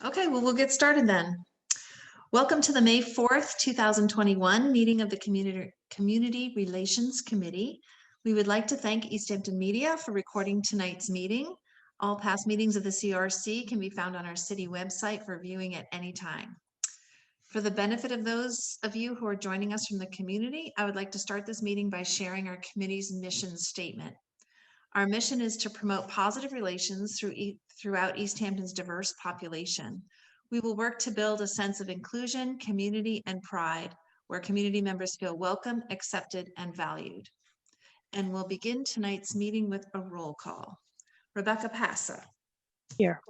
Okay, well, we'll get started then. Welcome to the May 4th, 2021 meeting of the Community Relations Committee. We would like to thank Easthampton Media for recording tonight's meeting. All past meetings of the CRC can be found on our city website for viewing at any time. For the benefit of those of you who are joining us from the community, I would like to start this meeting by sharing our committee's mission statement. Our mission is to promote positive relations throughout Easthampton's diverse population. We will work to build a sense of inclusion, community, and pride, where community members feel welcome, accepted, and valued. And we'll begin tonight's meeting with a roll call. Rebecca Passa. Here.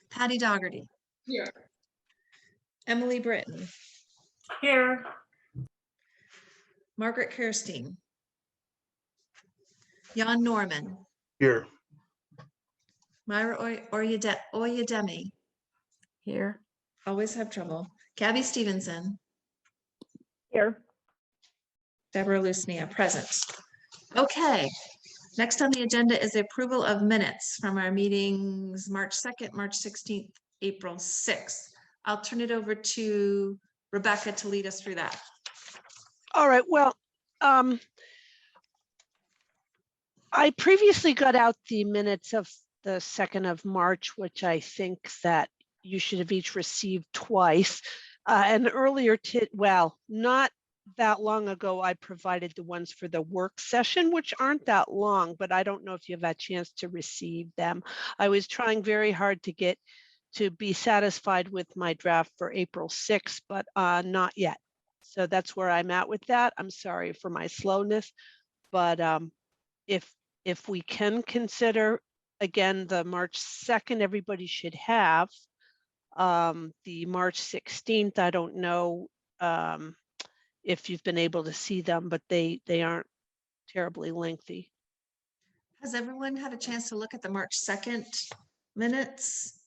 Patty Dougherty. Here. Emily Britton. Here. Margaret Kirstein. Jan Norman. Here. Myra Oyedemi. Here. Always have trouble. Gabby Stevenson. Here. Deborah Lusnia, present. Okay, next on the agenda is the approval of minutes from our meetings March 2nd, March 16th, April 6th. I'll turn it over to Rebecca to lead us through that. All right. Well, I previously got out the minutes of the 2nd of March, which I think that you should have each received twice. And earlier, well, not that long ago, I provided the ones for the work session, which aren't that long, but I don't know if you've had a chance to receive them. I was trying very hard to be satisfied with my draft for April 6th, but not yet. So that's where I'm at with that. I'm sorry for my slowness, but if we can consider, again, the March 2nd, everybody should have. The March 16th, I don't know if you've been able to see them, but they aren't terribly lengthy. Has everyone had a chance to look at the March 2nd minutes?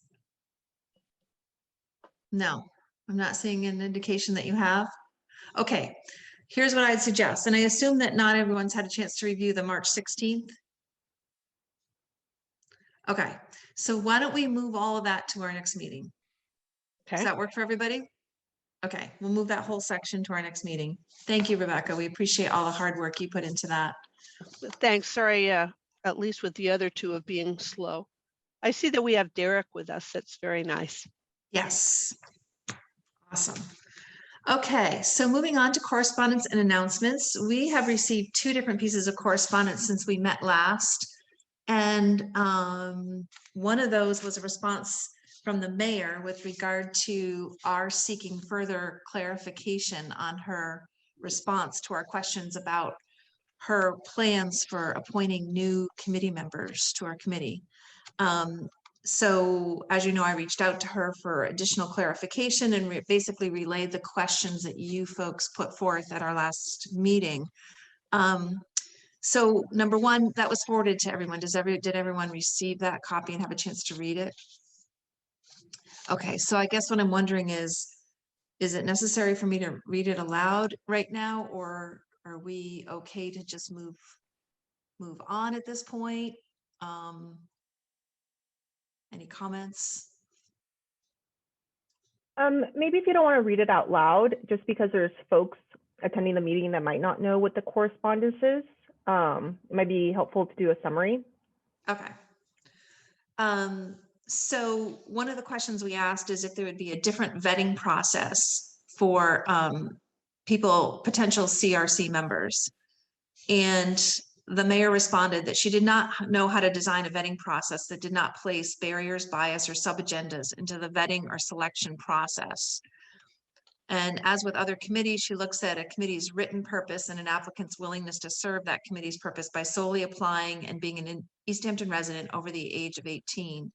No, I'm not seeing an indication that you have. Okay, here's what I'd suggest. And I assume that not everyone's had a chance to review the March 16th. Okay, so why don't we move all of that to our next meeting? Okay. Does that work for everybody? Okay, we'll move that whole section to our next meeting. Thank you, Rebecca. We appreciate all the hard work you put into that. Thanks. Sorry, at least with the other two of being slow. I see that we have Derek with us. That's very nice. Yes. Awesome. Okay, so moving on to correspondence and announcements. We have received 2 different pieces of correspondence since we met last. And one of those was a response from the mayor with regard to our seeking further clarification on her response to our questions about her plans for appointing new committee members to our committee. So as you know, I reached out to her for additional clarification and basically relayed the questions that you folks put forth at our last meeting. So number one, that was forwarded to everyone. Did everyone receive that copy and have a chance to read it? Okay, so I guess what I'm wondering is it necessary for me to read it aloud right now, or are we okay to just move on at this point? Any comments? Maybe if you don't want to read it out loud, just because there's folks attending the meeting that might not know what the correspondence is, it might be helpful to do a summary. Okay. So one of the questions we asked is if there would be a different vetting process for potential CRC members. And the mayor responded that she did not know how to design a vetting process that did not place barriers, bias, or sub-agendas into the vetting or selection process. And as with other committees, she looks at a committee's written purpose and an applicant's willingness to serve that committee's purpose by solely applying and being an Easthampton resident over the age of 18.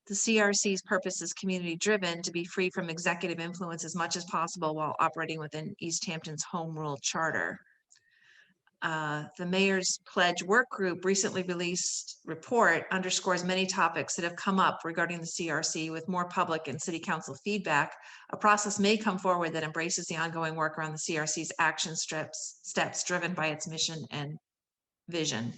The CRC's purpose is community driven to be free from executive influence as much as possible while operating within Easthampton's home rule charter. The Mayor's Pledge Work Group recently released report underscores many topics that have come up regarding the CRC. With more public and city council feedback, a process may come forward that embraces the ongoing work around the CRC's action steps driven by its mission and vision.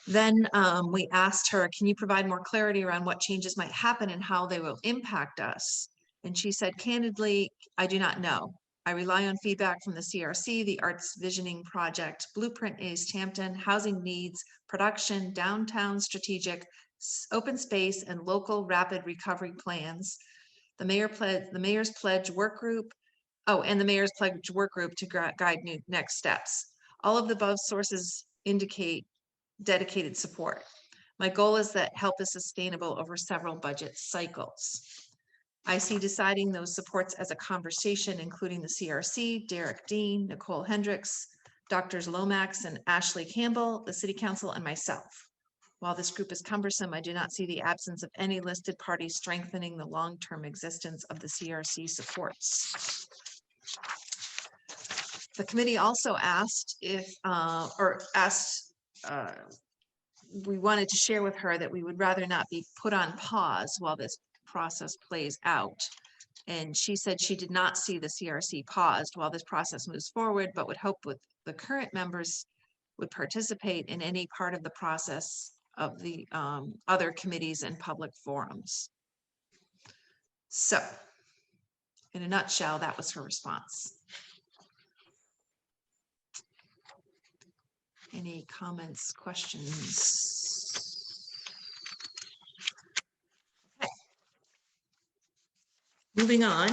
Then we asked her, can you provide more clarity around what changes might happen and how they will impact us? And she said, candidly, I do not know. I rely on feedback from the CRC, the Arts Visioning Project, Blueprint Easthampton, Housing Needs, Production, Downtown Strategic, Open Space, and Local Rapid Recovery Plans. The Mayor's Pledge Work Group, and the Mayor's Pledge Work Group to guide new next steps. All of the above sources indicate dedicated support. My goal is that help is sustainable over several budget cycles. I see deciding those supports as a conversation, including the CRC, Derek Dean, Nicole Hendricks, Drs. Lomax and Ashley Campbell, the City Council, and myself. While this group is cumbersome, I do not see the absence of any listed party strengthening the long-term existence of the CRC supports. The committee also asked if, we wanted to share with her that we would rather not be put on pause while this process plays out. And she said she did not see the CRC paused while this process moves forward, but would hope with the current members would participate in any part of the process of the other committees and public forums. So in a nutshell, that was her response. Any comments, questions? Okay. Moving on,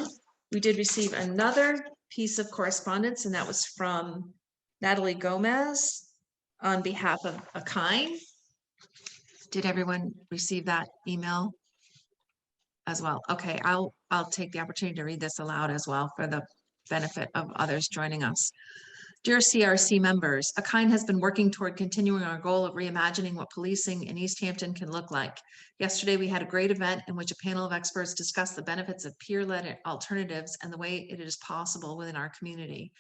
we did receive another piece of correspondence, and that was from Natalie Gomez on behalf of Akine. Did everyone receive that email as well? Okay, I'll take the opportunity to read this aloud as well for the benefit of others joining us. Dear CRC members, Akine has been working toward continuing our goal of reimagining what policing in Easthampton can look like. Yesterday, we had a great event in which a panel of experts discussed the benefits of peer-led alternatives and the way it is possible within our community.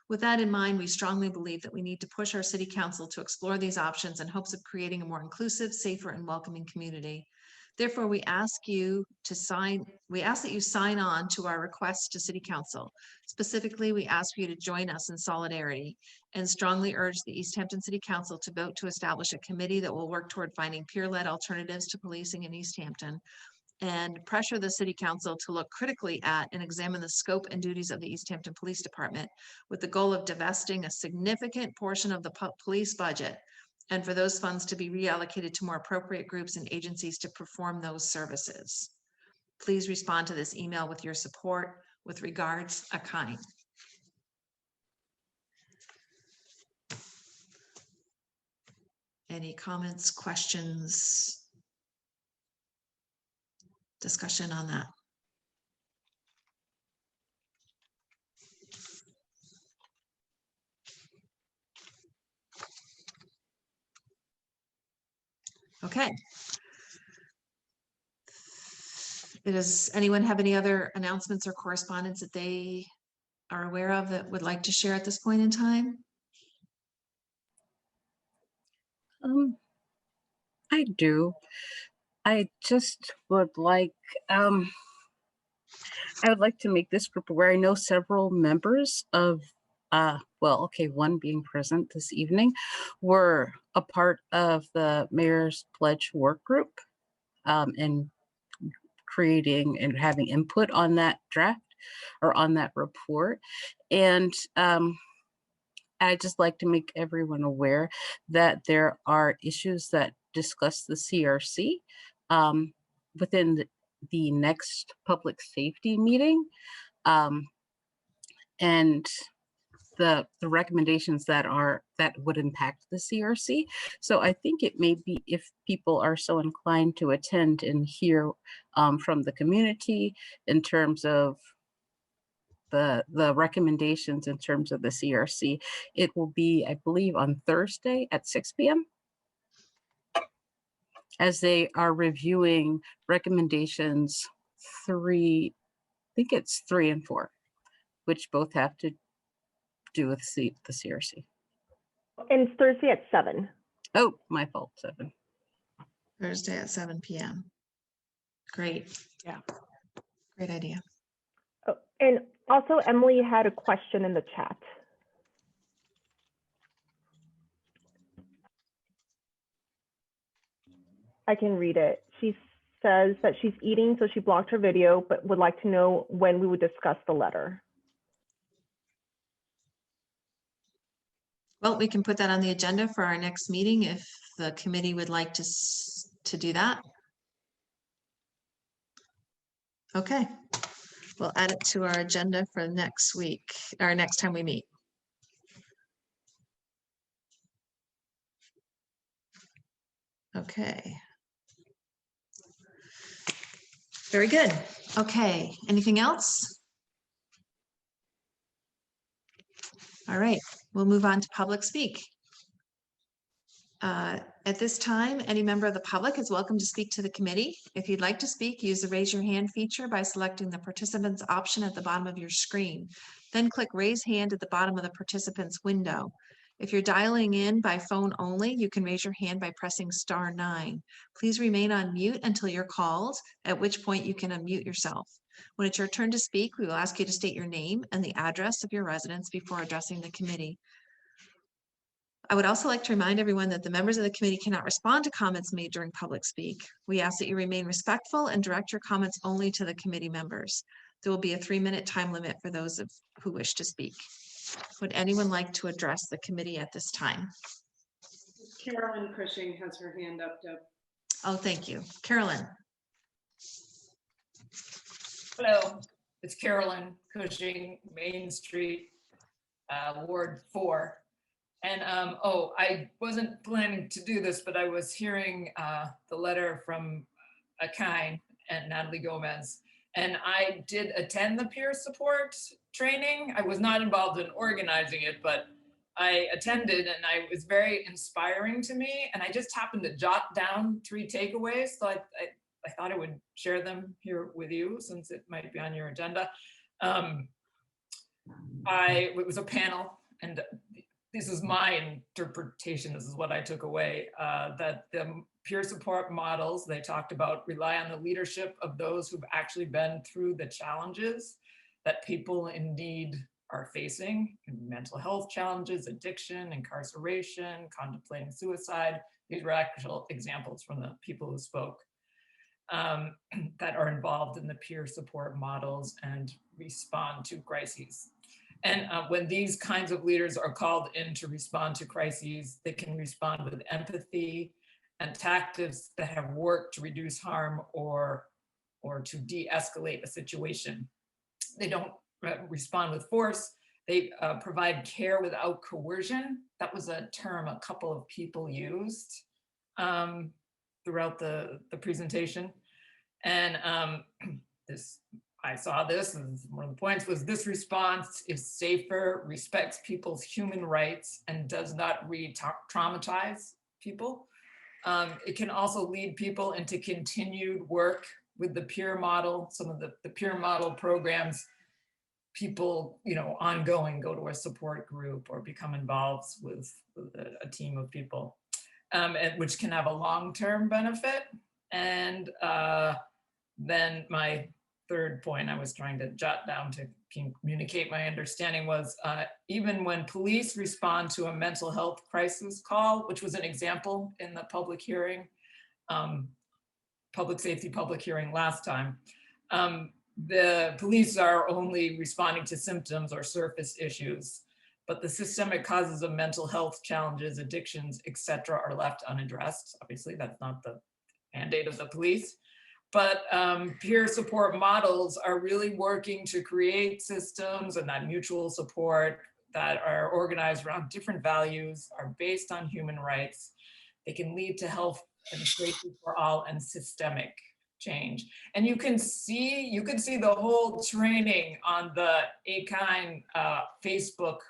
With that in mind, we strongly believe that we need to push our City Council to explore these options in hopes of creating a more inclusive, safer, and welcoming community. Therefore, we ask that you sign on to our request to City Council. Specifically, we ask you to join us in solidarity and strongly urge the Easthampton City Council to vote to establish a committee that will work toward finding peer-led alternatives to policing in Easthampton, and pressure the City Council to look critically at and examine the scope and duties of the Easthampton Police Department with the goal of divesting a significant portion of the police budget and for those funds to be reallocated to more appropriate groups and agencies to perform those services. Please respond to this email with your support. With regards, Akine. Any comments, questions, discussion on that? Okay. Does anyone have any other announcements or correspondence that they are aware of that would like to share at this point in time? I do. I just would like, I would like to make this group aware. I know several members of, well, okay, one being present this evening, were a part of the Mayor's Pledge work group and creating and having input on that draft or on that report. And I'd just like to make everyone aware that there are issues that discuss the CRC within the next public safety meeting, and the recommendations that would impact the CRC. So I think it may be, if people are so inclined to attend and hear from the community in terms of the recommendations in terms of the CRC, it will be, I believe, on Thursday at 6 p.m. as they are reviewing recommendations 3, I think it's 3 and 4, which both have to do with the CRC. And it's Thursday at 7. Oh, my fault, 7. Thursday at 7 p.m. Great. Yeah. Great idea. Oh, and also Emily had a question in the chat. I can read it. She says that she's eating, so she blocked her video, but would like to know when we would discuss the letter. Well, we can put that on the agenda for our next meeting if the committee would like to do that. Okay, we'll add it to our agenda for next week, or next time we meet. Okay. Very good. Okay, anything else? All right, we'll move on to public speak. At this time, any member of the public is welcome to speak to the committee. If you'd like to speak, use the raise your hand feature by selecting the participants option at the bottom of your screen. Then click raise hand at the bottom of the participants window. If you're dialing in by phone only, you can raise your hand by pressing *9. Please remain on mute until you're called, at which point you can unmute yourself. When it's your turn to speak, we will ask you to state your name and the address of your residence before addressing the committee. I would also like to remind everyone that the members of the committee cannot respond to comments made during public speak. We ask that you remain respectful and direct your comments only to the committee members. There will be a 3-minute time limit for those who wish to speak. Would anyone like to address the committee at this time? Carolyn Cushing has her hand up, Deb. Oh, thank you. Carolyn. Hello, it's Carolyn Cushing, Main Street, Ward 4. And I wasn't planning to do this, but I was hearing the letter from Akine and Natalie Gomez, and I did attend the peer support training. I was not involved in organizing it, but I attended, and it was very inspiring to me. And I just happened to jot down 3 takeaways, so I thought I would share them here with you since it might be on your agenda. It was a panel, and this is my interpretation, this is what I took away, that the peer support models they talked about rely on the leadership of those who've actually been through the challenges that people indeed are facing: mental health challenges, addiction, incarceration, contemplating suicide. These were actual examples from the people who spoke that are involved in the peer support models and respond to crises. And when these kinds of leaders are called in to respond to crises, they can respond with empathy and tactics that have worked to reduce harm or to de-escalate a situation. They don't respond with force. They provide care without coercion. That was a term a couple of people used throughout the presentation. And I saw this, and one of the points was this response is safer, respects people's human rights, and does not re-traumatize people. It can also lead people into continued work with the peer model. Some of the peer model programs, people, ongoing go to a support group or become involved with a team of people, which can have a long-term benefit. And then my third point I was trying to jot down to communicate my understanding was even when police respond to a mental health crisis call, which was an example in the public hearing, public safety public hearing last time, the police are only responding to symptoms or surface issues, but the systemic causes of mental health challenges, addictions, etc. are left unaddressed. Obviously, that's not the mandate of the police. But peer support models are really working to create systems and that mutual support that are organized around different values, are based on human rights. They can lead to health and safety for all and systemic change. And you can see the whole training on the Akine Facebook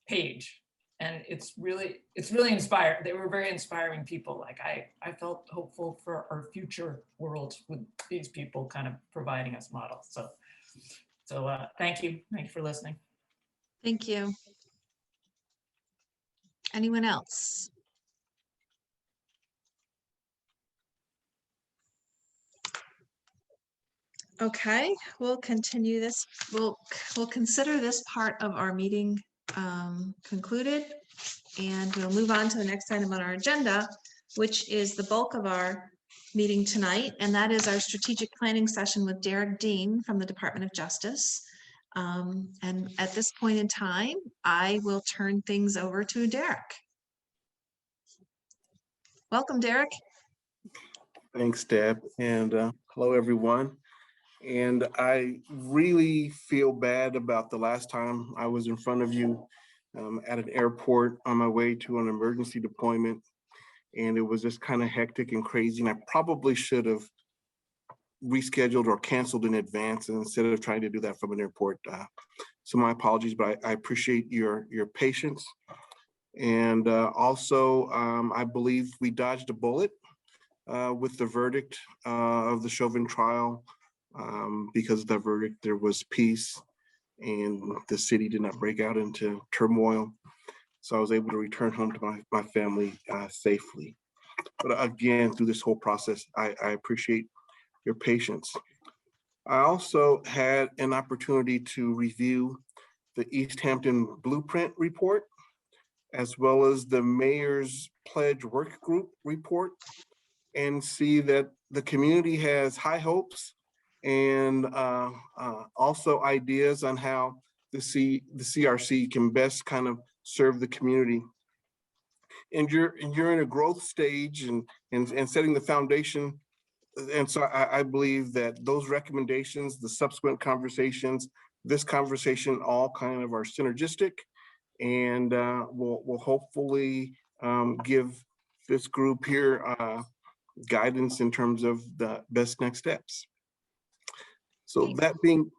page. And it's really inspiring. They were very inspiring people. Like I felt hopeful for our future world with these people kind of providing us models. So thank you for listening. Thank you. Anyone else? Okay, we'll continue this. We'll consider this part of our meeting concluded, and we'll move on to the next item on our agenda, which is the bulk of our meeting tonight, and that is our strategic planning session with Derek Dean from the Department of Justice. And at this point in time, I will turn things over to Derek. Welcome, Derek. Thanks, Deb, and hello, everyone. And I really feel bad about the last time I was in front of you at an airport on my way to an emergency deployment. And it was just kind of hectic and crazy. And I probably should have rescheduled or canceled in advance instead of trying to do that from an airport. So my apologies, but I appreciate your patience. And also, I believe we dodged a bullet with the verdict of the Chauvin trial. Because of the verdict, there was peace and the city did not break out into turmoil. So I was able to return home to my family safely. But again, through this whole process, I appreciate your patience. I also had an opportunity to review the Easthampton Blueprint report, as well as the Mayor's Pledge Work Group report, and see that the community has high hopes and also ideas on how the CRC can best kind of serve the community. And you're in a growth stage and setting the foundation. And so I believe that those recommendations, the subsequent conversations, this conversation all kind of are synergistic and will hopefully give this group here guidance in terms of the best next steps. So that being,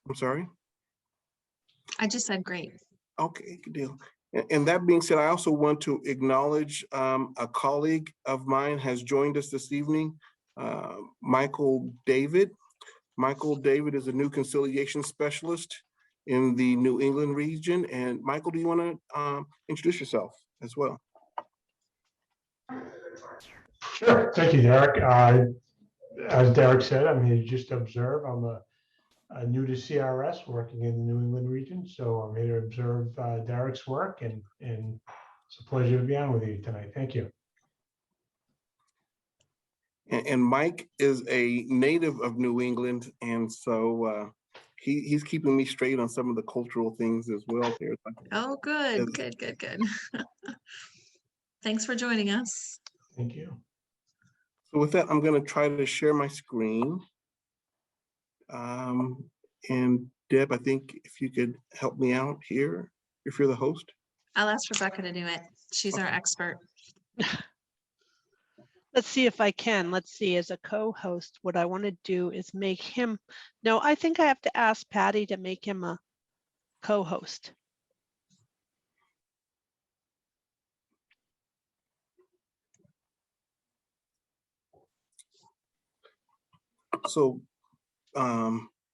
I'm sorry? I just said great. Okay, good deal. And that being said, I also want to acknowledge a colleague of mine has joined us this evening, Michael David. Michael David is a new conciliation specialist in the New England region. And Michael, do you want to introduce yourself as well? Sure. Thank you, Derek. As Derek said, I'm here to just observe. I'm a new to CRS working in the New England region. So I'm here to observe Derek's work, and it's a pleasure to be on with you tonight. Thank you. And Mike is a native of New England. And so he's keeping me straight on some of the cultural things as well here. Oh, good. Thanks for joining us. Thank you. So with that, I'm going to try to share my screen. And Deb, I think if you could help me out here, if you're the host. I'll ask Rebecca to do it. She's our expert. Let's see if I can. Let's see, as a co-host, what I want to do is make him, no, I think I have to ask Patty to make him a co-host. So,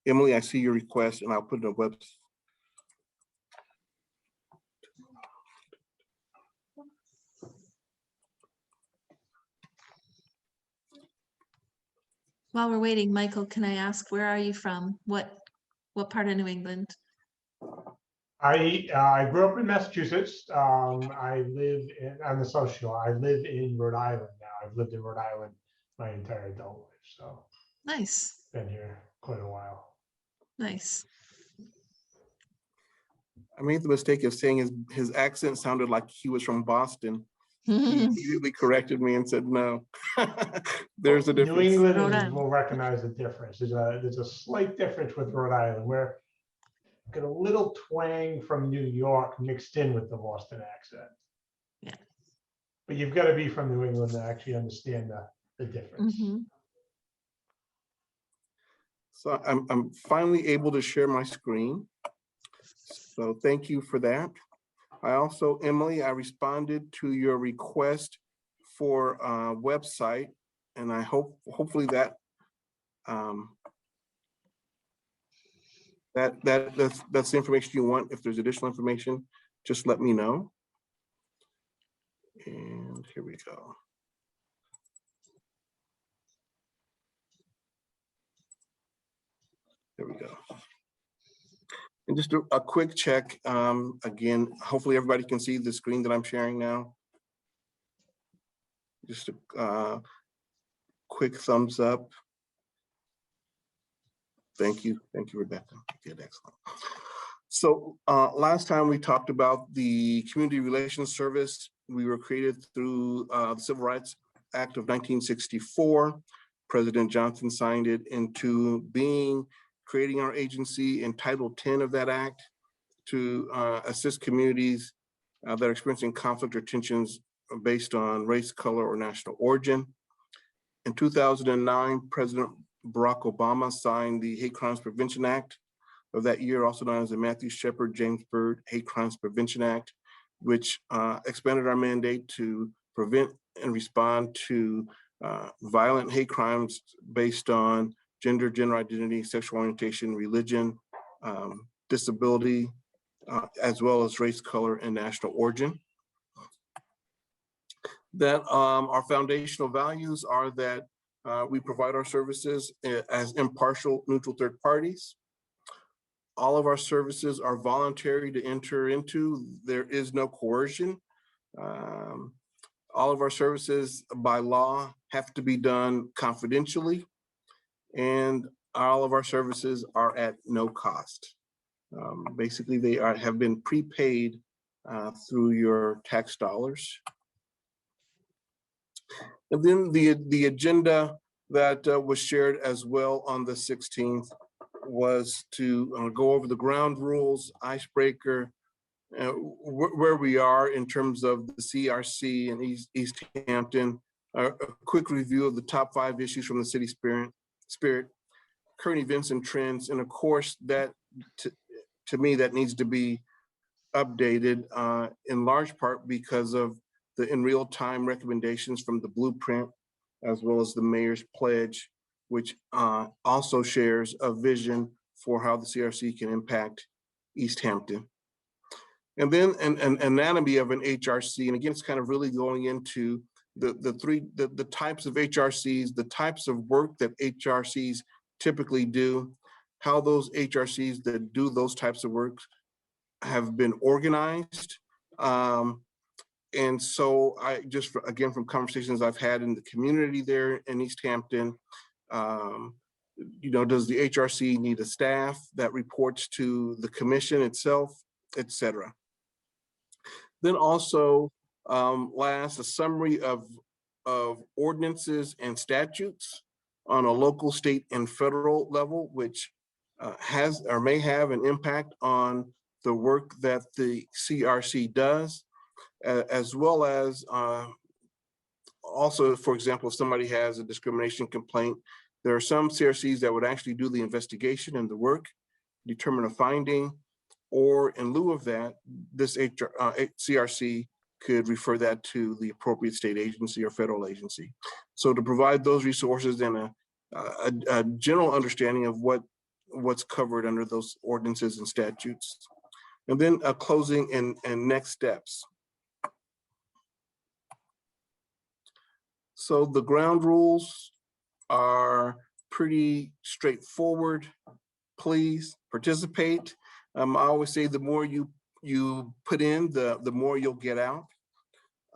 Emily, I see your request and I'll put it on web. While we're waiting, Michael, can I ask, where are you from? What part of New England? I grew up in Massachusetts. I live on the South Shore. I live in Rhode Island now. I've lived in Rhode Island my entire adult life. So Nice. been here quite a while. Nice. I made the mistake of saying his accent sounded like he was from Boston. He immediately corrected me and said, no, there's a difference. New England will recognize the difference. There's a slight difference with Rhode Island where you get a little twang from New York mixed in with the Boston accent. Yeah. But you've got to be from New England to actually understand the difference. Mm-hmm. So I'm finally able to share my screen. So thank you for that. I also, Emily, I responded to your request for a website, and I hopefully that that's the information you want. If there's additional information, just let me know. And here we go. There we go. And just a quick check. Again, hopefully everybody can see the screen that I'm sharing now. Just a quick thumbs up. Thank you, Rebecca. Good, excellent. So last time we talked about the Community Relations Service. We were created through the Civil Rights Act of 1964. President Johnson signed it into being, creating our agency in Title 10 of that act to assist communities that are experiencing conflict or tensions based on race, color, or national origin. In 2009, President Barack Obama signed the Hate Crimes Prevention Act of that year, also known as the Matthew Shepard James Byrd Hate Crimes Prevention Act, which expanded our mandate to prevent and respond to violent hate crimes based on gender, gender identity, sexual orientation, religion, disability, as well as race, color, and national origin. That our foundational values are that we provide our services as impartial, neutral third parties. All of our services are voluntary to enter into. There is no coercion. All of our services by law have to be done confidentially, and all of our services are at no cost. Basically, they have been prepaid through your tax dollars. And then the agenda that was shared as well on the 16th was to go over the ground rules, icebreaker, where we are in terms of the CRC and Easthampton, a quick review of the top 5 issues from the city spirit, current events and trends, and of course that to me that needs to be updated in large part because of the in real time recommendations from the blueprint, as well as the mayor's pledge, which also shares a vision for how the CRC can impact Easthampton. And then an anatomy of an HRC, and again, it's kind of really going into the types of HRCs, the types of work that HRCs typically do, how those HRCs that do those types of work have been organized. And so I just, again, from conversations I've had in the community there in Easthampton, you know, does the HRC need a staff that reports to the commission itself, et cetera. Then also, last, a summary of ordinances and statutes on a local, state, and federal level, which has or may have an impact on the work that the CRC does, as well as also, for example, if somebody has a discrimination complaint, there are some CRCs that would actually do the investigation and the work, determine a finding, or in lieu of that, this CRC could refer that to the appropriate state agency or federal agency. So to provide those resources and a general understanding of what's covered under those ordinances and statutes. And then a closing and next steps. So the ground rules are pretty straightforward. Please participate. I always say the more you put in, the more you'll get out.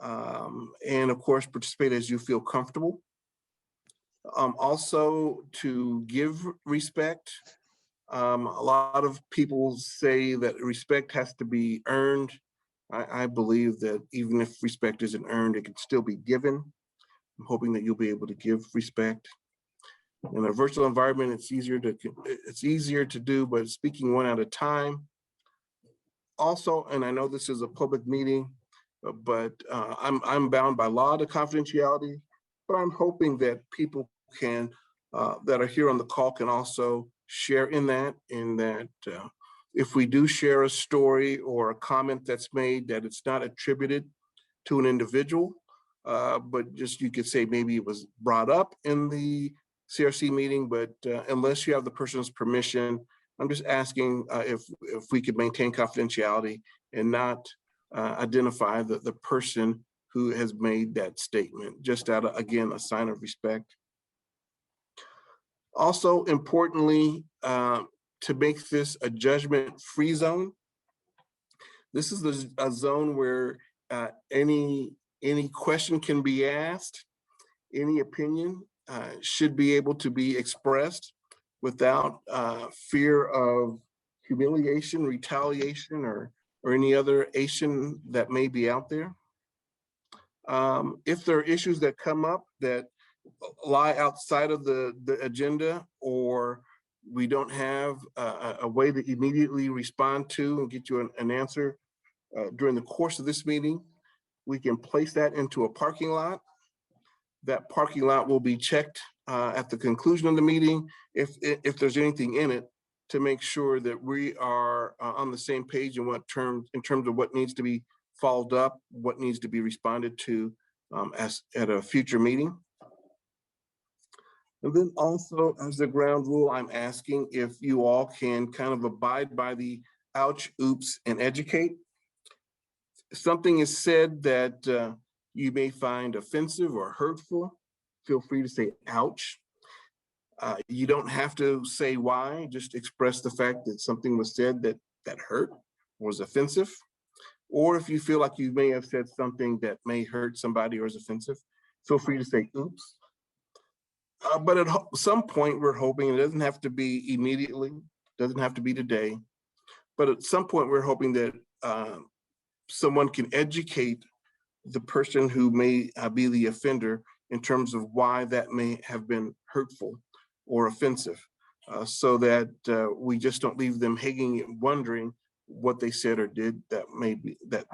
And of course, participate as you feel comfortable. Also to give respect. A lot of people say that respect has to be earned. I believe that even if respect isn't earned, it can still be given. I'm hoping that you'll be able to give respect. In a virtual environment, it's easier to do, but speaking one at a time. Also, and I know this is a public meeting, but I'm bound by law to confidentiality, but I'm hoping that people can, that are here on the call can also share in that if we do share a story or a comment that's made, that it's not attributed to an individual, but just you could say maybe it was brought up in the CRC meeting, but unless you have the person's permission, I'm just asking if we could maintain confidentiality and not identify the person who has made that statement, just out of, again, a sign of respect. Also, importantly, to make this a judgment-free zone. This is a zone where any Any question can be asked. Any opinion should be able to be expressed without fear of humiliation, retaliation, or any other Asian that may be out there. If there are issues that come up that lie outside of the agenda, or we don't have a way to immediately respond to and get you an answer during the course of this meeting, we can place that into a parking lot. That parking lot will be checked at the conclusion of the meeting if there's anything in it, to make sure that we are on the same page in terms of what needs to be followed up, what needs to be responded to at a future meeting. And then also, as the ground rule, I'm asking if you all can kind of abide by the ouch, oops, and educate. Something is said that you may find offensive or hurtful, feel free to say ouch. You don't have to say why, just express the fact that something was said that hurt, was offensive. Or if you feel like you may have said something that may hurt somebody or is offensive, feel free to say oops. But at some point, we're hoping, it doesn't have to be immediately, doesn't have to be today, but at some point, we're hoping that someone can educate the person who may be the offender in terms of why that may have been hurtful or offensive, so that we just don't leave them hanging, wondering what they said or did that maybe that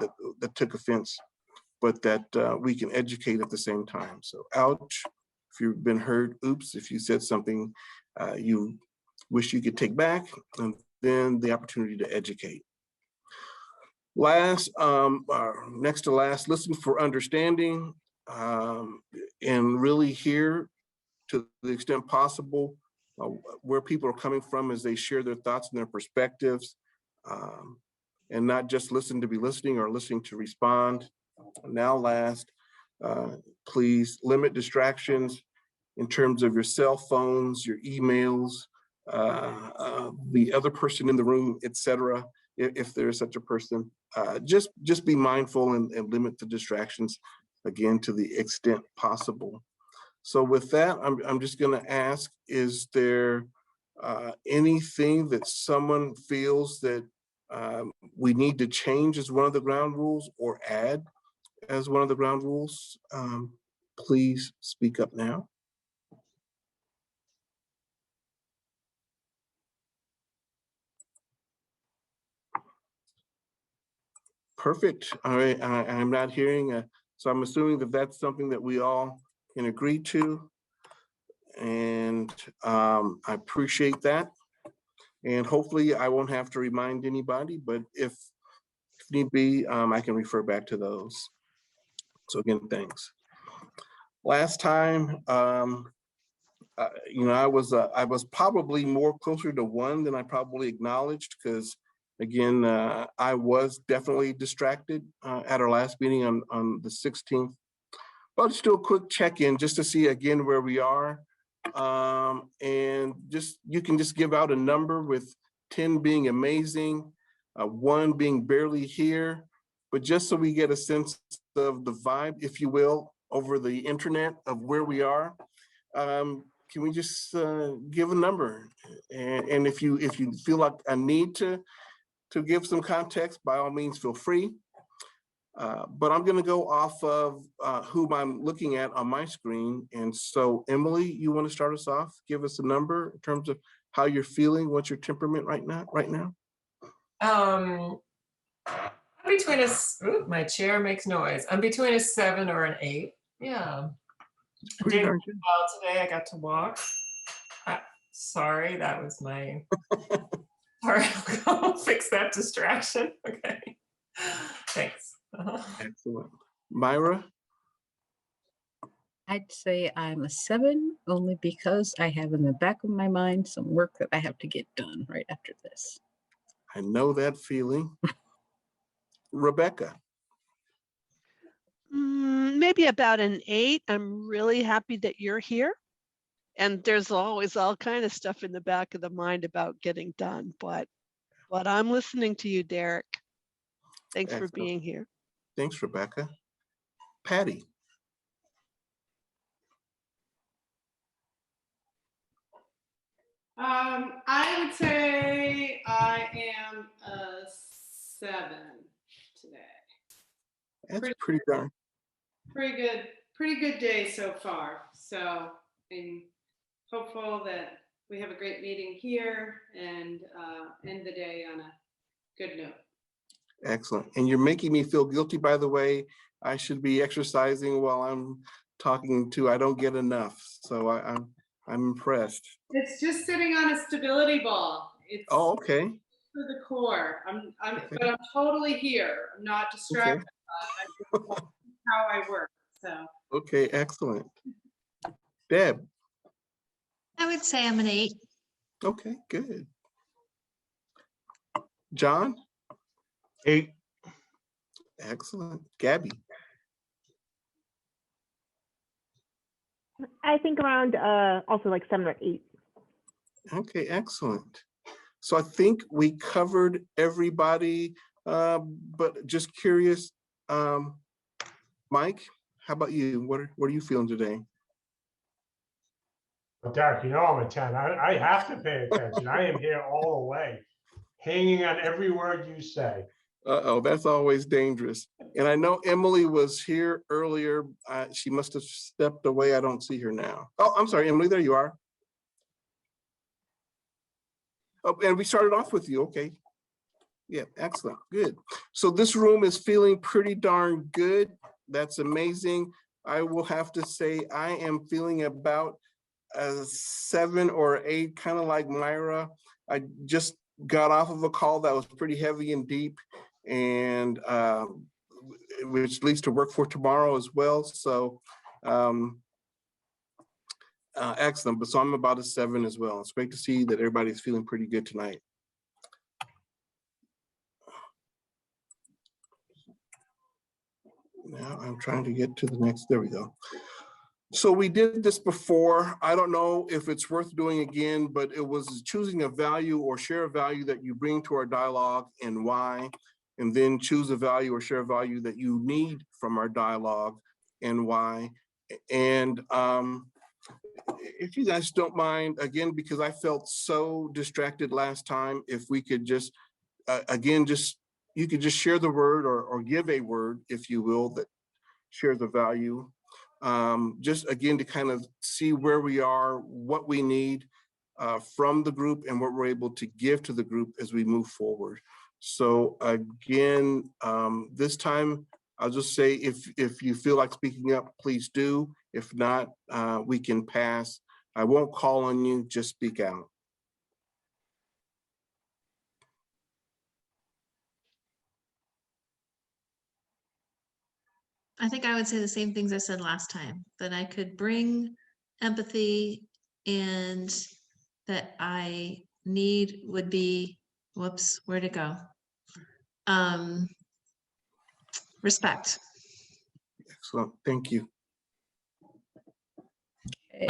took offense, but that we can educate at the same time. So ouch if you've been hurt, oops if you said something you wish you could take back, and then the opportunity to educate. Last, next to last, listen for understanding, and really hear, to the extent possible, where people are coming from as they share their thoughts and their perspectives, and not just listen to be listening or listening to respond. Now last, please limit distractions in terms of your cell phones, your emails, the other person in the room, etc. If there is such a person, just be mindful and limit the distractions, again, to the extent possible. So with that, I'm just going to ask, is there anything that someone feels that we need to change as one of the ground rules or add as one of the ground rules? Please speak up now. Perfect. All right, I'm not hearing, so I'm assuming that that's something that we all can agree to. And I appreciate that. And hopefully I won't have to remind anybody, but if need be, I can refer back to those. So again, thanks. Last time, you know, I was probably more closer to 1 than I probably acknowledged, because again, I was definitely distracted at our last meeting on the 16th. But I'll just do a quick check-in just to see again where we are. And just, you can just give out a number, with 10 being amazing, 1 being barely here, but just so we get a sense of the vibe, if you will, over the internet of where we are. Can we just give a number? And if you feel like a need to give some context, by all means, feel free. But I'm going to go off of whom I'm looking at on my screen. And so, Emily, you want to start us off? Give us a number in terms of how you're feeling. What's your temperament right now? Between us, my chair makes noise. I'm between a 7 or an 8. Yeah. I did well today. I got to walk. Sorry, that was my. Sorry, I'll go fix that distraction. Okay. Thanks. Excellent. Myra? I'd say I'm a 7, only because I have in the back of my mind some work that I have to get done right after this. I know that feeling. Rebecca? Maybe about an 8. I'm really happy that you're here. And there's always all kind of stuff in the back of the mind about getting done, but I'm listening to you, Derek. Thanks for being here. Thanks, Rebecca. Patty. I would say I am a 7 today. That's pretty darn. Pretty good day so far. So I'm hopeful that we have a great meeting here and end the day on a good note. Excellent. And you're making me feel guilty, by the way. I should be exercising while I'm talking to. I don't get enough. So I'm impressed. It's just sitting on a stability ball. It's Oh, okay. for the core. Okay. But I'm totally here. I'm not distracted. Okay. That's how I work. So. Okay, excellent. Deb. I would say I'm an 8. Okay, good. John. 8. Excellent. Gabby. I think around also like 7 or 8. Okay, excellent. So I think we covered everybody, but just curious, Mike, how about you? What are you feeling today? Well, Derek, you know I'm a 10. I have to pay attention. I am here all the way, hanging on every word you say. Uh-oh, that's always dangerous. And I know Emily was here earlier. She must have stepped away. I don't see her now. Oh, I'm sorry, Emily, there you are. Oh, and we started off with you, okay. Yeah, excellent, good. So this room is feeling pretty darn good. That's amazing. I will have to say I am feeling about a 7 or 8, kind of like Myra. I just got off of a call that was pretty heavy and deep, and which leads to work for tomorrow as well. So excellent. But so I'm about a 7 as well. It's great to see that everybody's feeling pretty good tonight. Now I'm trying to get to the next, there we go. So we did this before. I don't know if it's worth doing again, but it was choosing a value or share a value that you bring to our dialogue and why, and then choose a value or share a value that you need from our dialogue and why. And if you guys don't mind, again, because I felt so distracted last time, if we could just, again, you could just share the word or give a word, if you will, that shares a value. Just again, to kind of see where we are, what we need from the group and what we're able to give to the group as we move forward. So again, this time, I'll just say, if you feel like speaking up, please do. If not, we can pass. I won't call on you, just speak out. I think I would say the same things I said last time, that I could bring empathy, and that I need would be, whoops, where'd it go? Respect. Excellent, thank you. Okay,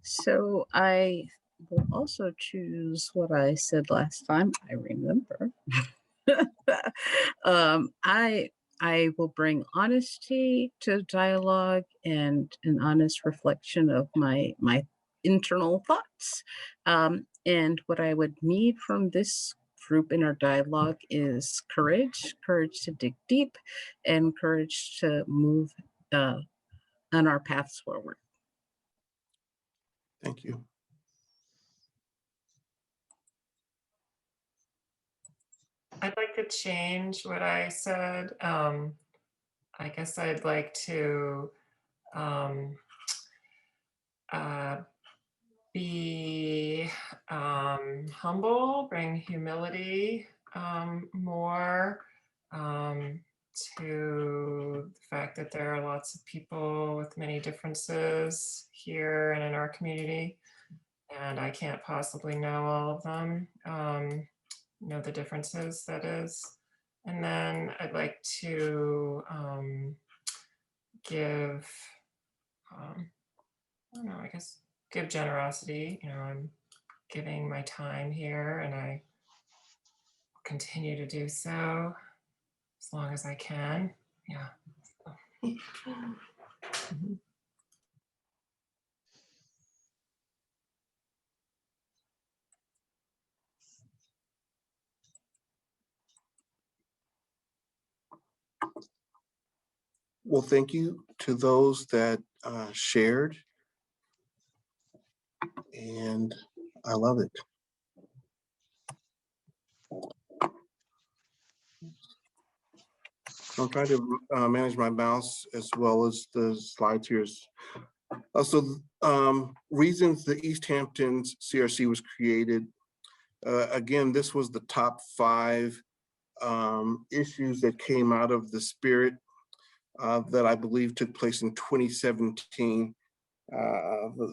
so I will also choose what I said last time. I remember. I will bring honesty to dialogue and an honest reflection of my internal thoughts. And what I would need from this group in our dialogue is courage to dig deep, and courage to move on our paths forward. Thank you. I'd like to change what I said. I guess I'd like to be humble, bring humility more to the fact that there are lots of people with many differences here and in our community, and I can't possibly know all of them. Know the differences, that is. And then I'd like to give, I don't know, I guess give generosity. You know, I'm giving my time here, and I will continue to do so as long as I can. Yeah. Well, thank you to those that shared, and I love it. I'm trying to manage my mouse as well as the slides here. Reasons the Easthampton CRC was created. Again, this was the top 5 issues that came out of the spirit that I believe took place in 2017.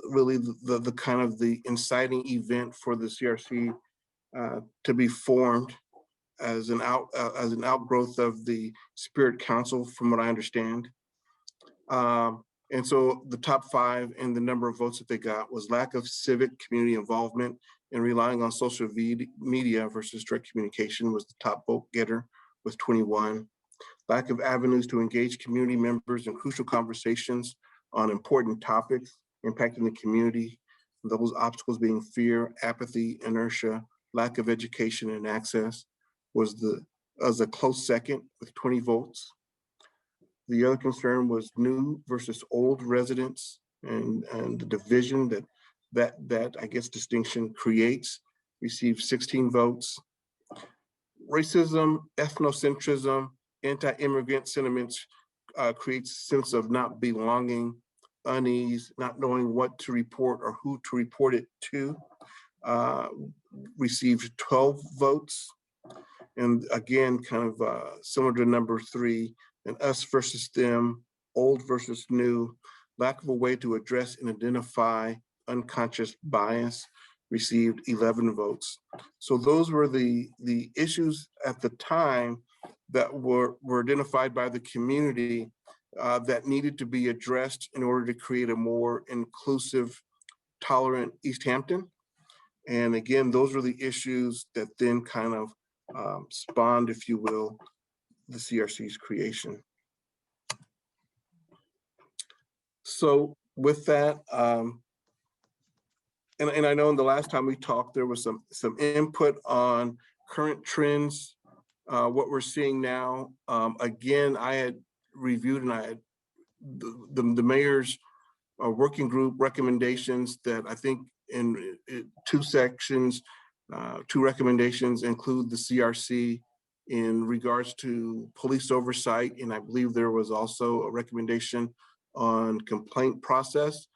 Really the kind of the inciting event for the CRC to be formed as an outgrowth of the Spirit Council, from what I understand. And so the top 5 and the number of votes that they got was lack of civic community involvement and relying on social media versus direct communication was the top vote getter with 21. Lack of avenues to engage community members in crucial conversations on important topics impacting the community. Those obstacles being fear, apathy, inertia, lack of education and access was a close second with 20 votes. The other concern was new versus old residents and the division that I guess distinction creates, received 16 votes. Racism, ethnocentrism, anti-immigrant sentiments creates a sense of not belonging, unease, not knowing what to report or who to report it to. Received 12 votes. And again, kind of similar to number 3, and us versus them, old versus new, lack of a way to address and identify unconscious bias, received 11 votes. So those were the issues at the time that were identified by the community that needed to be addressed in order to create a more inclusive, tolerant Easthampton. And again, those were the issues that then kind of spawned, if you will, the CRC's creation. So with that, and I know in the last time we talked, there was some input on current trends, what we're seeing now. Again, I had reviewed and I had the mayor's working group recommendations that I think in 2 sections, 2 recommendations include the CRC in regards to police oversight. And I believe there was also a recommendation on complaint process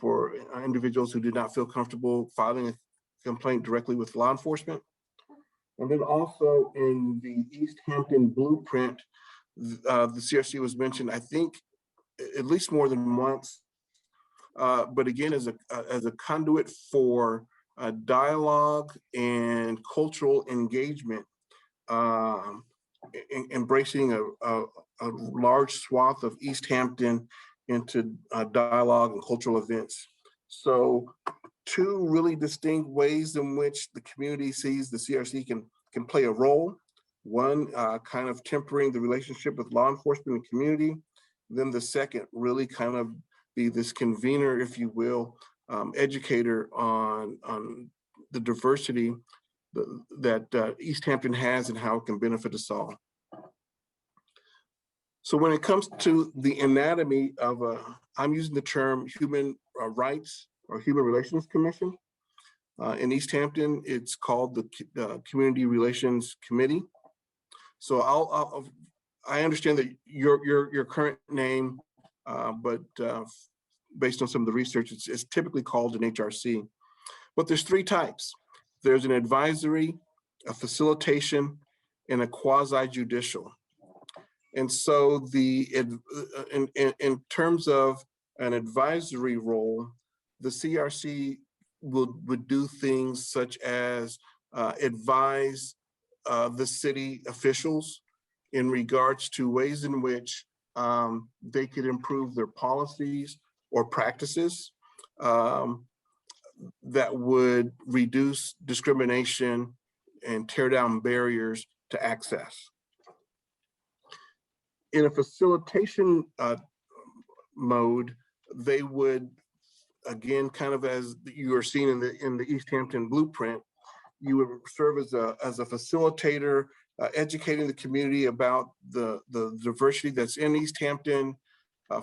for individuals who did not feel comfortable filing a complaint directly with law enforcement. And then also in the Easthampton blueprint, the CRC was mentioned, I think, at least more than once, but again, as a conduit for dialogue and cultural engagement, embracing a large swath of Easthampton into dialogue and cultural events. So 2 really distinct ways in which the community sees the CRC can play a role. One, kind of tempering the relationship with law enforcement and community. Then the second, really kind of be this convener, if you will, educator on the diversity that Easthampton has and how it can benefit us all. So when it comes to the anatomy of I'm using the term human rights or human relations commission. In Easthampton, it's called the Community Relations Committee. So I understand that your current name, but based on some of the research, it's typically called an HRC. But there's 3 types. There's an advisory, a facilitation, and a quasi-judicial. And so in terms of an advisory role, the CRC would do things such as advise the city officials in regards to ways in which they could improve their policies or practices that would reduce discrimination and tear down barriers to access. In a facilitation mode, they would, again, kind of as you are seeing in the Easthampton blueprint, you would serve as a facilitator, educating the community about the diversity that's in Easthampton,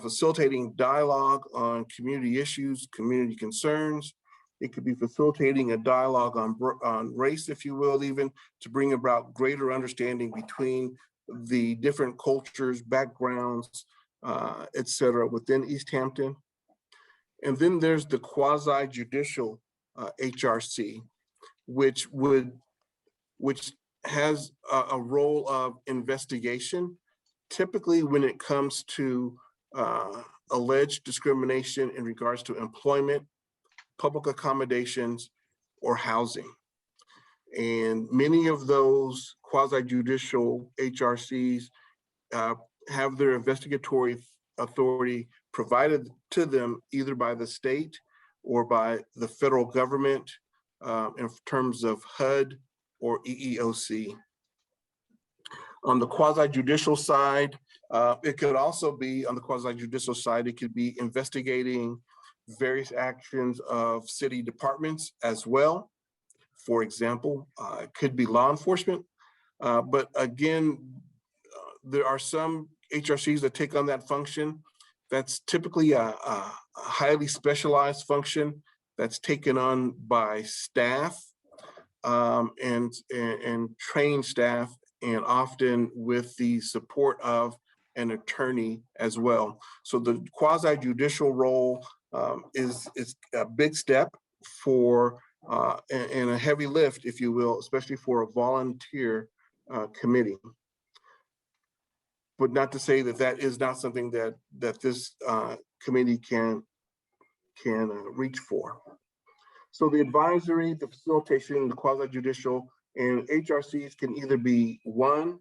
facilitating dialogue on community issues, community concerns. It could be facilitating a dialogue on race, if you will, even to bring about greater understanding between the different cultures, backgrounds, et cetera, within Easthampton. And then there's the quasi-judicial HRC, which has a role of investigation, typically when it comes to alleged discrimination in regards to employment, public accommodations, or housing. And many of those quasi-judicial HRCs have their investigatory authority provided to them either by the state or by the federal government in terms of HUD or EEOC. On the quasi-judicial side, it could also be, on the quasi-judicial side, it could be investigating various actions of city departments as well. For example, it could be law enforcement. But again, there are some HRCs that take on that function. That's typically a highly specialized function that's taken on by staff and trained staff, and often with the support of an attorney as well. So the quasi-judicial role is a big step for and a heavy lift, if you will, especially for a volunteer committee. But not to say that that is not something that this committee can reach for. So the advisory, the facilitation, the quasi-judicial, and HRCs can either be 1,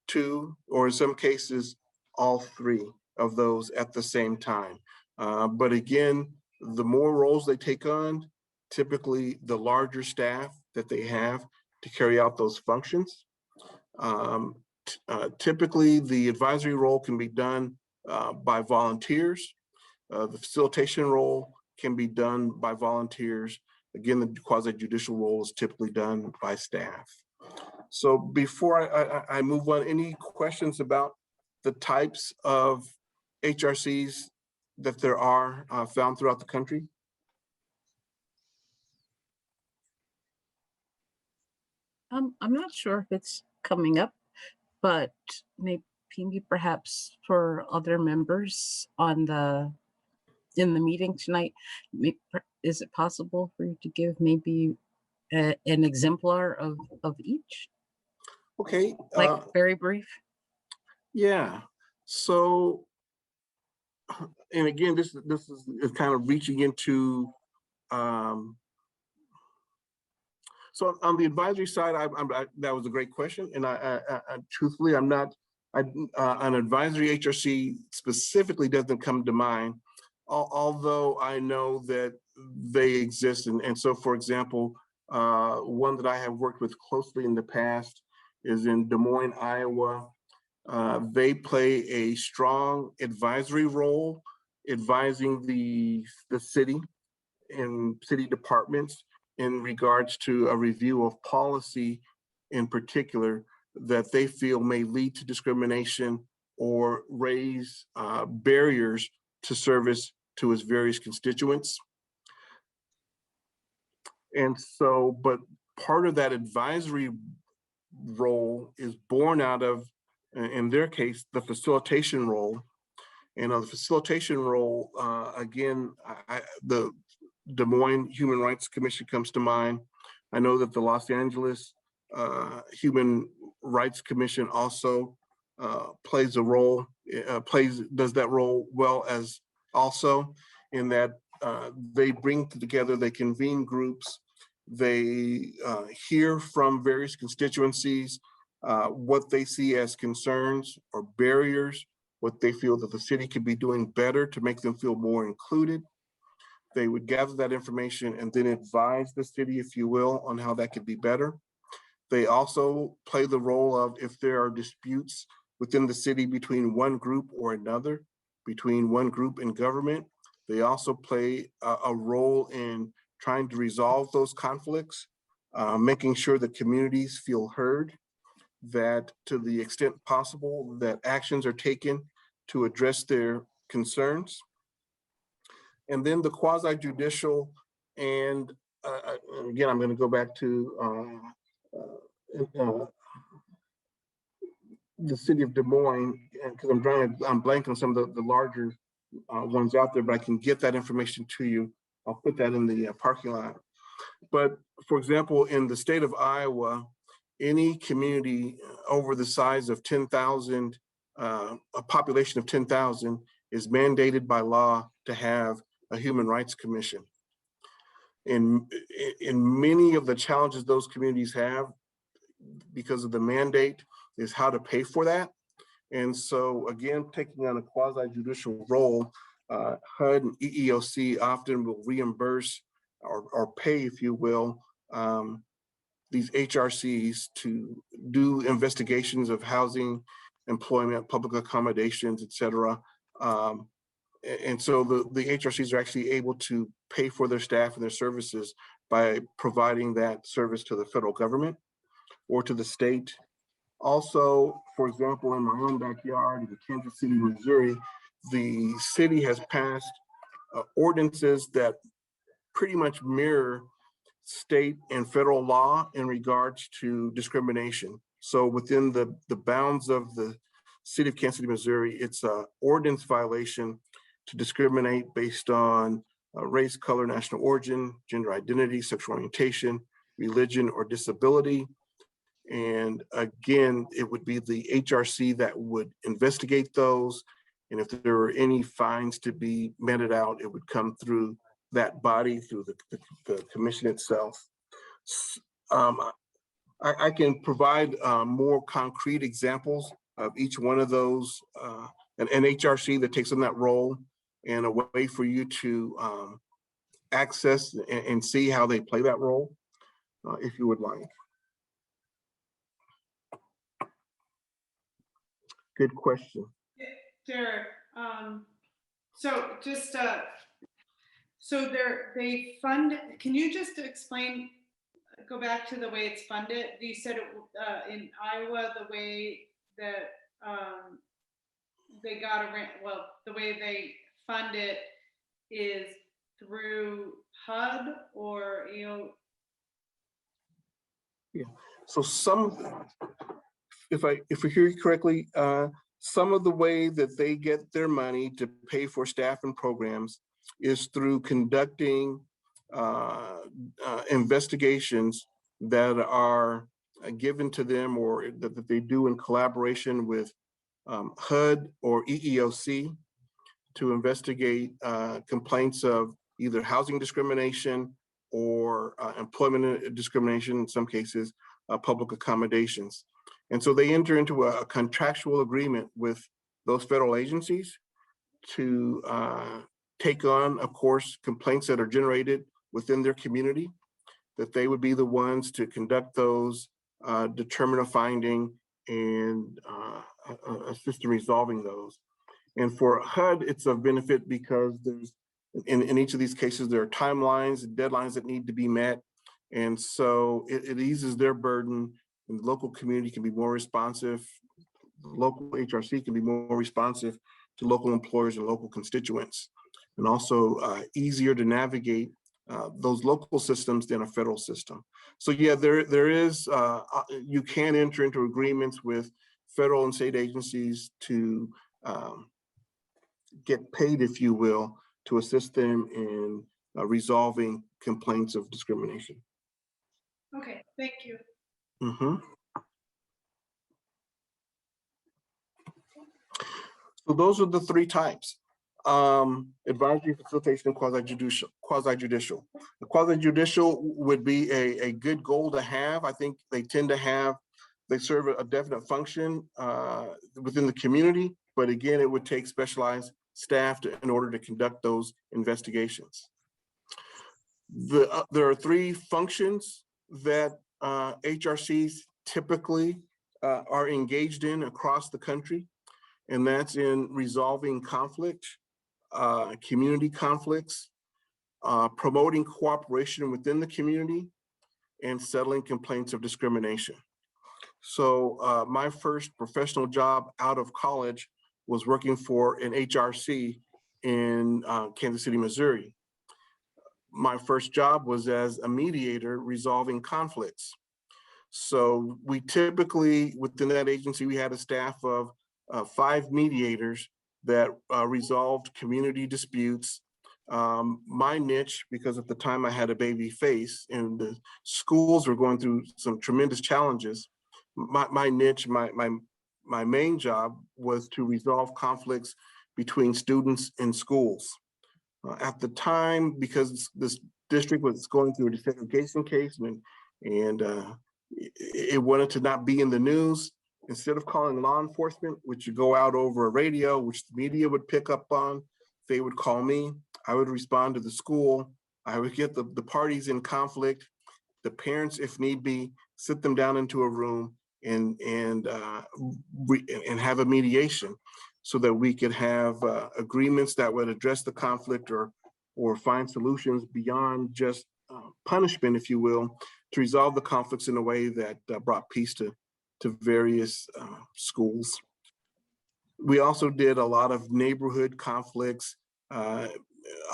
2, or in some cases, all 3 of those at the same time. But again, the more roles they take on, typically the larger staff that they have to carry out those functions. Typically, the advisory role can be done by volunteers. The facilitation role can be done by volunteers. Again, the quasi-judicial role is typically done by staff. So before I move on, any questions about the types of HRCs that there are found throughout the country? I'm not sure if it's coming up, but maybe perhaps for other members on in the meeting tonight, is it possible for you to give maybe an exemplar of each? Okay. Like very brief? Yeah. So, and again, this is kind of reaching into, so on the advisory side, that was a great question. And I truthfully, I'm not, an advisory HRC specifically doesn't come to mind, although I know that they exist. And so, for example, one that I have worked with closely in the past is in Des Moines, Iowa. They play a strong advisory role, advising the city and city departments in regards to a review of policy in particular that they feel may lead to discrimination or raise barriers to service to its various constituents. And so, but part of that advisory role is born out of, in their case, the facilitation role. And on the facilitation role, again, the Des Moines Human Rights Commission comes to mind. I know that the Los Angeles Human Rights Commission also plays a role, does that role well as also, in that they bring together, they convene groups, they hear from various constituencies what they see as concerns or barriers, what they feel that the city could be doing better to make them feel more included. They would gather that information and then advise the city, if you will, on how that could be better. They also play the role of, if there are disputes within the city between one group or another, between one group and government. They also play a role in trying to resolve those conflicts, making sure that communities feel heard, that to the extent possible that actions are taken to address their concerns. And then the quasi-judicial, and again, I'm going to go back to the city of Des Moines, because I'm blanking on some of the larger ones out there, but I can get that information to you. I'll put that in the parking lot. But for example, in the state of Iowa, any community over the size of 10,000, a population of 10,000 is mandated by law to have a human rights commission. In many of the challenges those communities have because of the mandate is how to pay for that. And so again, taking on a quasi-judicial role, HUD and EEOC often will reimburse or pay, if you will, these HRCs to do investigations of housing, employment, public accommodations, et cetera. And so the HRCs are actually able to pay for their staff and their services by providing that service to the federal government or to the state. Also, for example, in my own backyard in Kansas City, Missouri, the city has passed ordinances that pretty much mirror state and federal law in regards to discrimination. So within the bounds of the city of Kansas City, Missouri, it's an ordinance violation to discriminate based on race, color, national origin, gender identity, sexual orientation, religion, or disability. And again, it would be the HRC that would investigate those. And if there were any fines to be meted out, it would come through that body, through the commission itself. I can provide more concrete examples of each one of those, an HRC that takes on that role, and a way for you to access and see how they play that role, if you would like. Good question. Derek, so just, so they fund, can you just explain, go back to the way it's funded? You said in Iowa, the way that they got around, well, the way they fund it is through HUD or, you know? Yeah, so if I hear you correctly, some of the way that they get their money to pay for staff and programs is through conducting investigations that are given to them, or that they do in collaboration with HUD or EEOC to investigate complaints of either housing discrimination or employment discrimination, in some cases, public accommodations. And so they enter into a contractual agreement with those federal agencies to take on, of course, complaints that are generated within their community, that they would be the ones to conduct those, determine a finding, and assist in resolving those. And for HUD, it's of benefit because there's, in each of these cases, there are timelines and deadlines that need to be met. And so it eases their burden, and the local community can be more responsive. The local HRC can be more responsive to local employers and local constituents, and also easier to navigate those local systems than a federal system. So yeah, there is, you can enter into agreements with federal and state agencies to get paid, if you will, to assist them in resolving complaints of discrimination. Okay, thank you. Mm-hmm. So those are the three types: advisory, facilitation, and quasi-judicial. The quasi-judicial would be a good goal to have. I think they tend to have, they serve a definite function within the community, but again, it would take specialized staff in order to conduct those investigations. There are three functions that HRCs typically are engaged in across the country, and that's in resolving conflict, community conflicts, promoting cooperation within the community, and settling complaints of discrimination. So my first professional job out of college was working for an HRC in Kansas City, Missouri. My first job was as a mediator resolving conflicts. So we typically, within that agency, we had a staff of 5 mediators that resolved community disputes. My niche, because at the time I had a baby face and the schools were going through some tremendous challenges, my niche, my main job was to resolve conflicts between students and schools. At the time, because this district was going through a desegregation case and it wanted to not be in the news, instead of calling law enforcement, which would go out over a radio, which the media would pick up on, they would call me. I would respond to the school. I would get the parties in conflict, the parents, if need be, sit them down into a room and have a mediation so that we could have agreements that would address the conflict or find solutions beyond just punishment, if you will, to resolve the conflicts in a way that brought peace to various schools. We also did a lot of neighborhood conflicts, a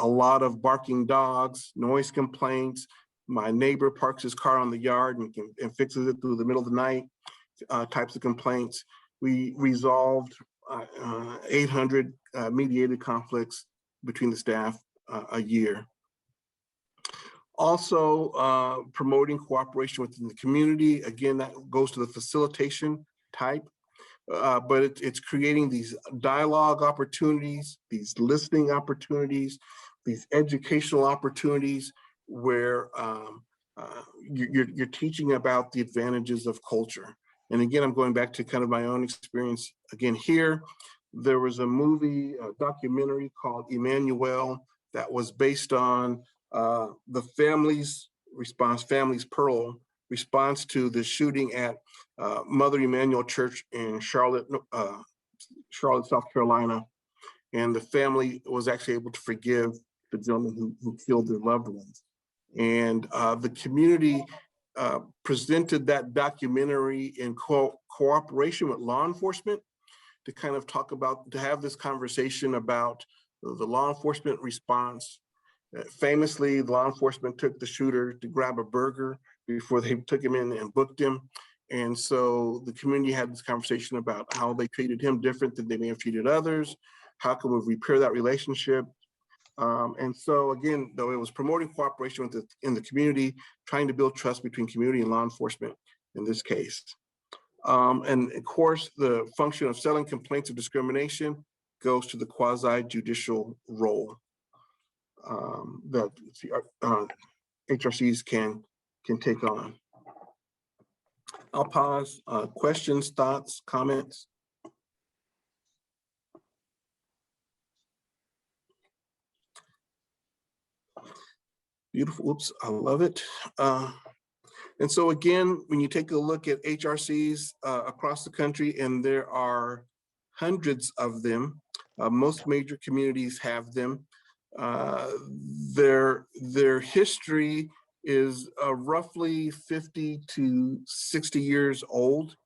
lot of barking dogs, noise complaints. My neighbor parks his car on the yard and fixes it through the middle of the night, types of complaints. We resolved 800 mediated conflicts between the staff a year. Also, promoting cooperation within the community. Again, that goes to the facilitation type, but it's creating these dialogue opportunities, these listening opportunities, these educational opportunities where you're teaching about the advantages of culture. And again, I'm going back to kind of my own experience. Again, here, there was a movie, a documentary called Emmanuel that was based on the family's Pearl response to the shooting at Mother Emanuel Church in Charlotte, South Carolina. And the family was actually able to forgive the gentleman who killed their loved ones. And the community presented that documentary in cooperation with law enforcement to kind of talk about, to have this conversation about the law enforcement response. Famously, the law enforcement took the shooter to grab a burger before they took him in and booked him. And so the community had this conversation about how they treated him different than they may have treated others. How can we repair that relationship? And so again, though, it was promoting cooperation in the community, trying to build trust between community and law enforcement in this case. And of course, the function of settling complaints of discrimination goes to the quasi-judicial role that HRCs can take on. I'll pause. Questions, thoughts, comments? Beautiful. Oops, I love it. And so again, when you take a look at HRCs across the country, and there are hundreds of them, most major communities have them. Their history is roughly 50 to 60 years old.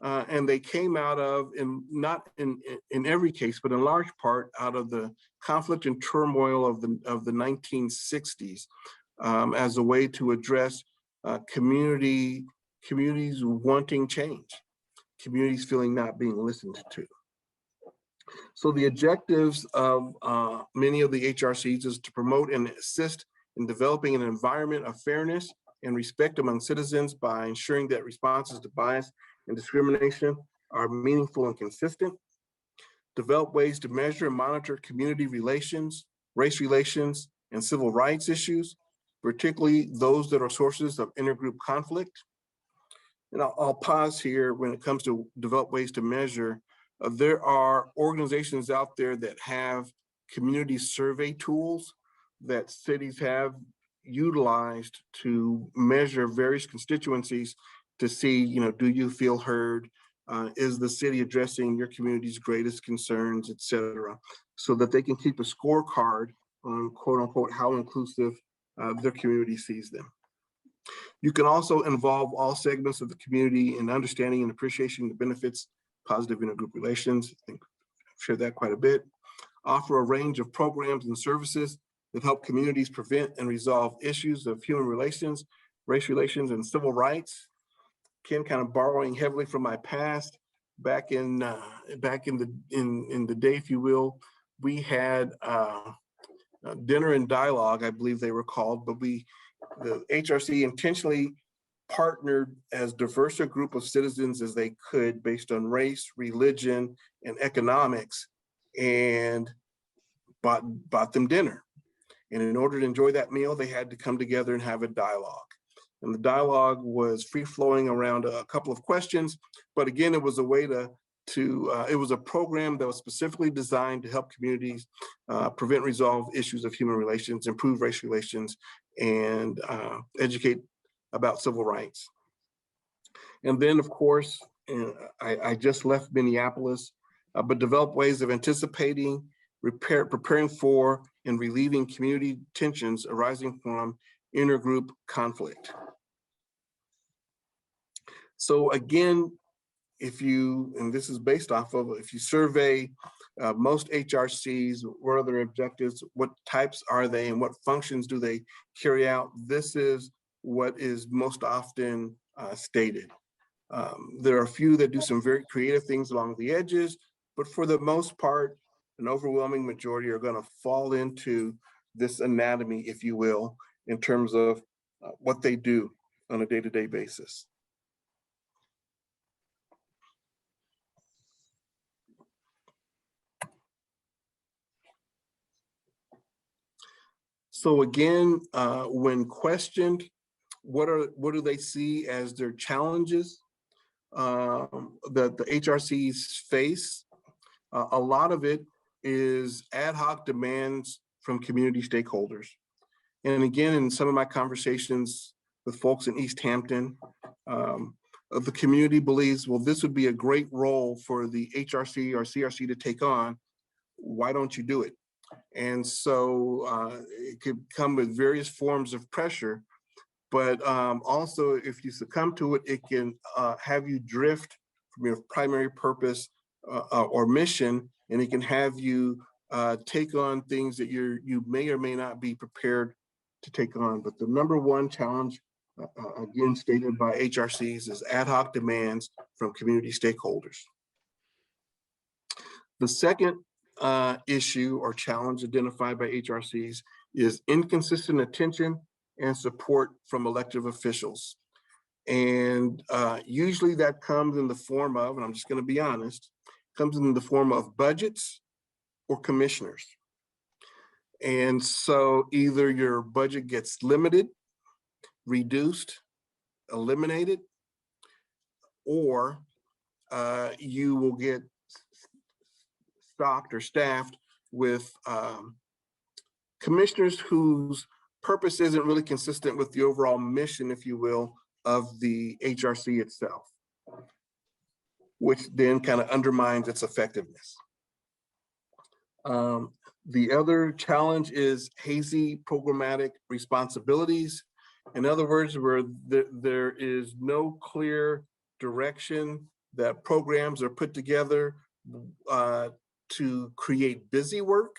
And they came out of, not in every case, but in large part out of the conflict and turmoil of the 1960s as a way to address communities wanting change, communities feeling not being listened to. So the objectives of many of the HRCs is to promote and assist in developing an environment of fairness and respect among citizens by ensuring that responses to bias and discrimination are meaningful and consistent. Develop ways to measure and monitor community relations, race relations, and civil rights issues, particularly those that are sources of intergroup conflict. And I'll pause here when it comes to develop ways to measure. There are organizations out there that have community survey tools that cities have utilized to measure various constituencies to see, do you feel heard? is the city addressing your community's greatest concerns, et cetera, so that they can keep a scorecard on quote unquote how inclusive their community sees them. You can also involve all segments of the community in understanding and appreciating the benefits of positive intergroup relations. I think I've shared that quite a bit. Offer a range of programs and services that help communities prevent and resolve issues of human relations, race relations, and civil rights. Ken, kind of borrowing heavily from my past, back in the day, if you will, we had dinner and dialogue, I believe they were called, but the HRC intentionally partnered as diverse a group of citizens as they could based on race, religion, and economics, and bought them dinner. And in order to enjoy that meal, they had to come together and have a dialogue. And the dialogue was free flowing around a couple of questions, but again, it was a way it was a program that was specifically designed to help communities prevent, resolve issues of human relations, improve race relations, and educate about civil rights. And then, of course, I just left Minneapolis, but developed ways of anticipating, preparing for, and relieving community tensions arising from intergroup conflict. So again, and this is based off of, if you survey most HRCs, what are their objectives, what types are they, and what functions do they carry out, this is what is most often stated. There are a few that do some very creative things along the edges, but for the most part, an overwhelming majority are going to fall into this anatomy, if you will, in terms of what they do on a day-to-day basis. So again, when questioned, what do they see as their challenges that the HRCs face? A lot of it is ad hoc demands from community stakeholders. And again, in some of my conversations with folks in Easthampton, the community believes, well, this would be a great role for the HRC or CRC to take on. Why don't you do it? And so it could come with various forms of pressure, but also if you succumb to it, it can have you drift from your primary purpose or mission, and it can have you take on things that you may or may not be prepared to take on. But the number one challenge, again stated by HRCs, is ad hoc demands from community stakeholders. The second issue or challenge identified by HRCs is inconsistent attention and support from elected officials. And usually that comes in the form of, and I'm just going to be honest, comes in the form of budgets or commissioners. And so either your budget gets limited, reduced, eliminated, or you will get stocked or staffed with commissioners whose purpose isn't really consistent with the overall mission, if you will, of the HRC itself, which then kind of undermines its effectiveness. The other challenge is hazy programmatic responsibilities. In other words, where there is no clear direction, that programs are put together to create busy work,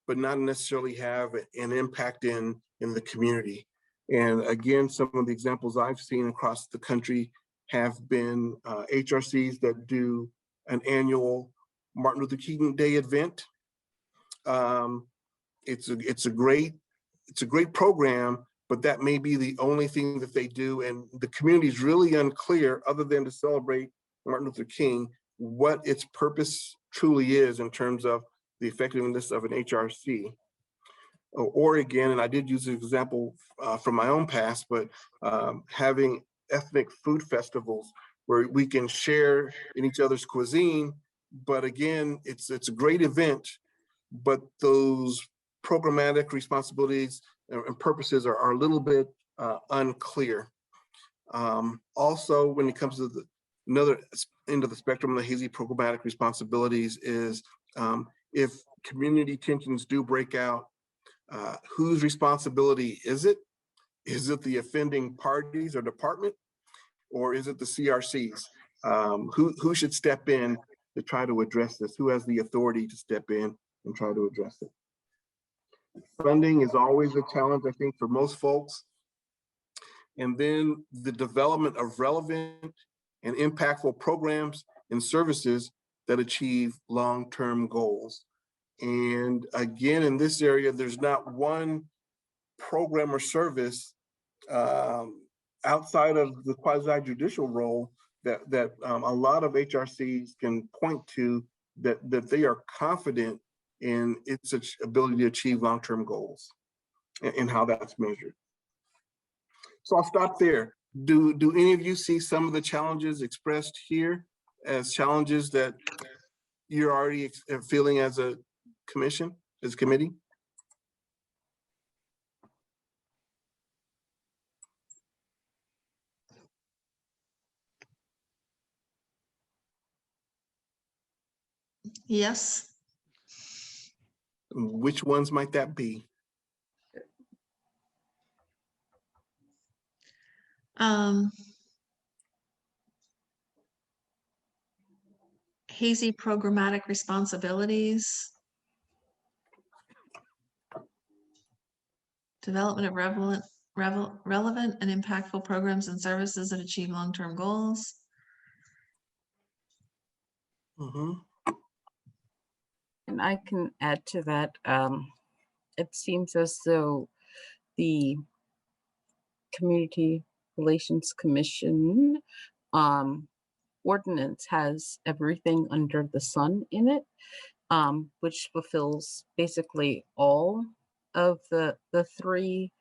but not necessarily have an impact in the community. And again, some of the examples I've seen across the country have been HRCs that do an annual Martin Luther King Day event. It's a great program, but that may be the only thing that they do, and the community is really unclear, other than to celebrate Martin Luther King, what its purpose truly is in terms of the effectiveness of an HRC. Or again, and I did use an example from my own past, but having ethnic food festivals where we can share in each other's cuisine. But again, it's a great event, but those programmatic responsibilities and purposes are a little bit unclear. Also, when it comes to another end of the spectrum of the hazy programmatic responsibilities is if community tensions do break out, whose responsibility is it? Is it the offending parties or department, or is it the CRCs? Who should step in to try to address this? Who has the authority to step in and try to address it? Funding is always a challenge, I think, for most folks. And then the development of relevant and impactful programs and services that achieve long-term goals. And again, in this area, there's not one program or service outside of the quasi-judicial role that a lot of HRCs can point to that they are confident in its ability to achieve long-term goals and how that's measured. So I'll stop there. Do any of you see some of the challenges expressed here as challenges that you're already feeling as a commission, as a committee? Yes. Which ones might that be? Hazy programmatic responsibilities. Development of relevant and impactful programs and services that achieve long-term goals. Mm-hmm. And I can add to that. It seems as though the Community Relations Commission ordinance has everything under the sun in it, which fulfills basically all of the three,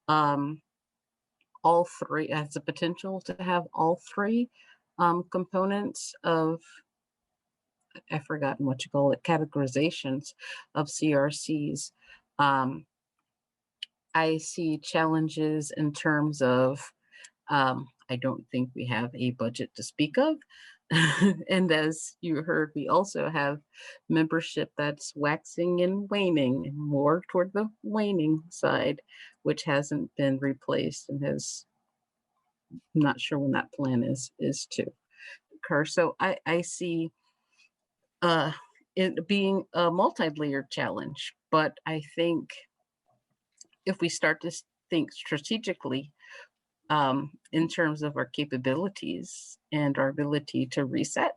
all three has the potential to have all three components of, I've forgotten what you call it, categorizations of CRCs. I see challenges in terms of, I don't think we have a budget to speak of. And as you heard, we also have membership that's waxing and waning, and more toward the waning side, which hasn't been replaced and has, I'm not sure when that plan is to occur. So I see it being a multi-layered challenge, but I think if we start to think strategically in terms of our capabilities and our ability to reset,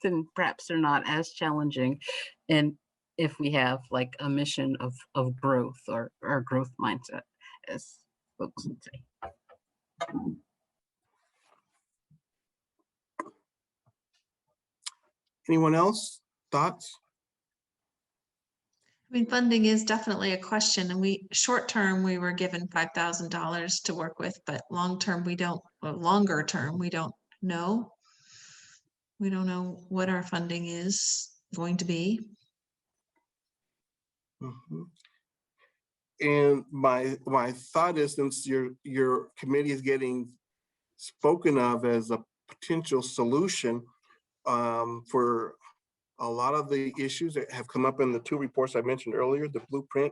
then perhaps they're not as challenging. And if we have like a mission of growth or our growth mindset, as folks would say. Anyone else? Thoughts? I mean, funding is definitely a question, and short term, we were given $5,000 to work with, but long term, longer term, we don't know. We don't know what our funding is going to be. Mm-hmm. And my thought is, since your committee is getting spoken of as a potential solution for a lot of the issues that have come up in the two reports I mentioned earlier, the blueprint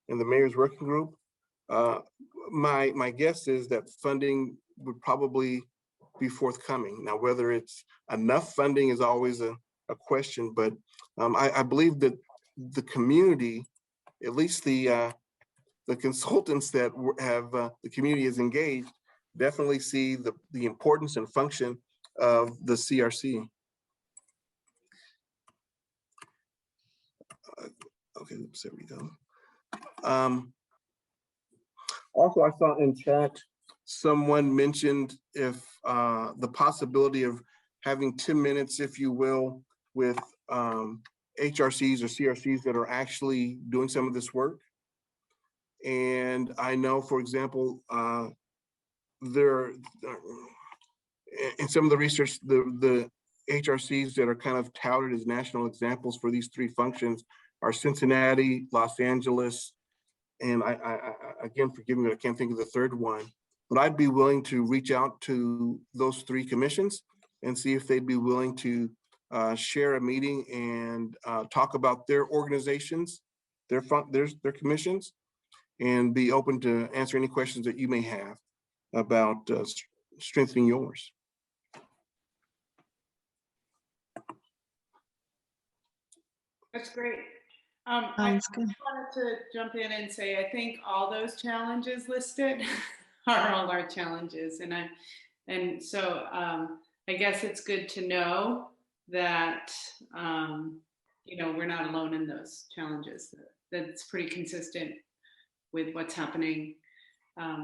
and the mayor's working group, my guess is that funding would probably be forthcoming. Now, whether it's enough funding is always a question, but I believe that the community, at least the consultants that have the community is engaged, definitely see the importance and function of the CRC. Okay, oops, there we go. Also, I saw in chat, someone mentioned if the possibility of having 10 minutes, if you will, with HRCs or CRCs that are actually doing some of this work. And I know, for example, there in some of the research, the HRCs that are kind of touted as national examples for these three functions are Cincinnati, Los Angeles, and I again, forgive me, but I can't think of the third one. But I'd be willing to reach out to those three commissions and see if they'd be willing to share a meeting and talk about their organizations, their commissions, and be open to answer any questions that you may have about strengthening yours. That's great. I Sounds good. wanted to jump in and say, I think all those challenges listed are all our challenges. And so I guess it's good to know that, we're not alone in those challenges. That's pretty consistent with what's happening,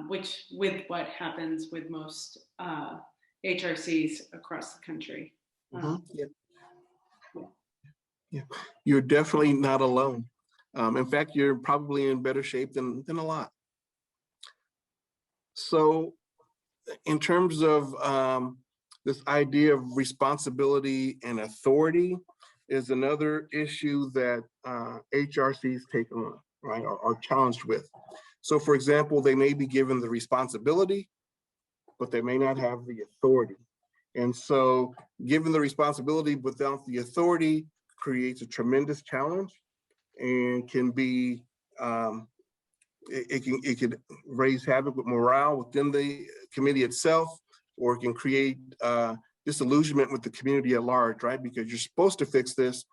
with what happens with most HRCs across the country. Yeah, you're definitely not alone. In fact, you're probably in better shape than a lot. So in terms of this idea of responsibility and authority is another issue that HRCs take on, right, or are challenged with. So for example, they may be given the responsibility, but they may not have the authority. And so given the responsibility without the authority creates a tremendous challenge and can be, it could raise havoc with morale within the committee itself, or it can create disillusionment with the community at large, right? Because you're supposed to fix this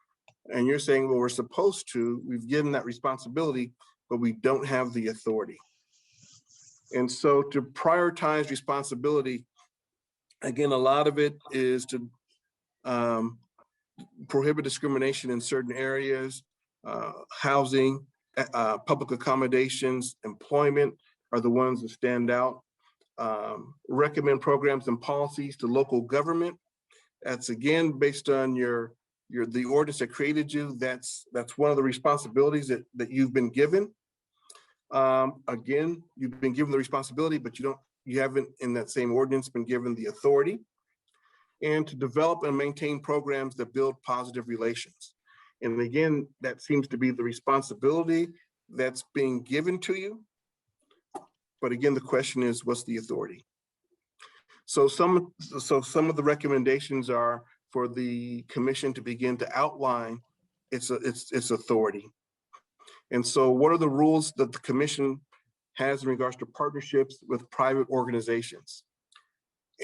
and you're saying, well, we're supposed to, we've given that responsibility, but we don't have the authority. And so to prioritize responsibility, again, a lot of it is to prohibit discrimination in certain areas, housing, public accommodations, employment are the ones that stand out. Recommend programs and policies to local government. That's again based on the ordinance that created you. That's one of the responsibilities that you've been given. Again, you've been given the responsibility, but you haven't in that same ordinance been given the authority. And to develop and maintain programs that build positive relations. And again, that seems to be the responsibility that's being given to you. But again, the question is, what's the authority? So some of the recommendations are for the commission to begin to outline its authority. And so what are the rules that the commission has in regards to partnerships with private organizations?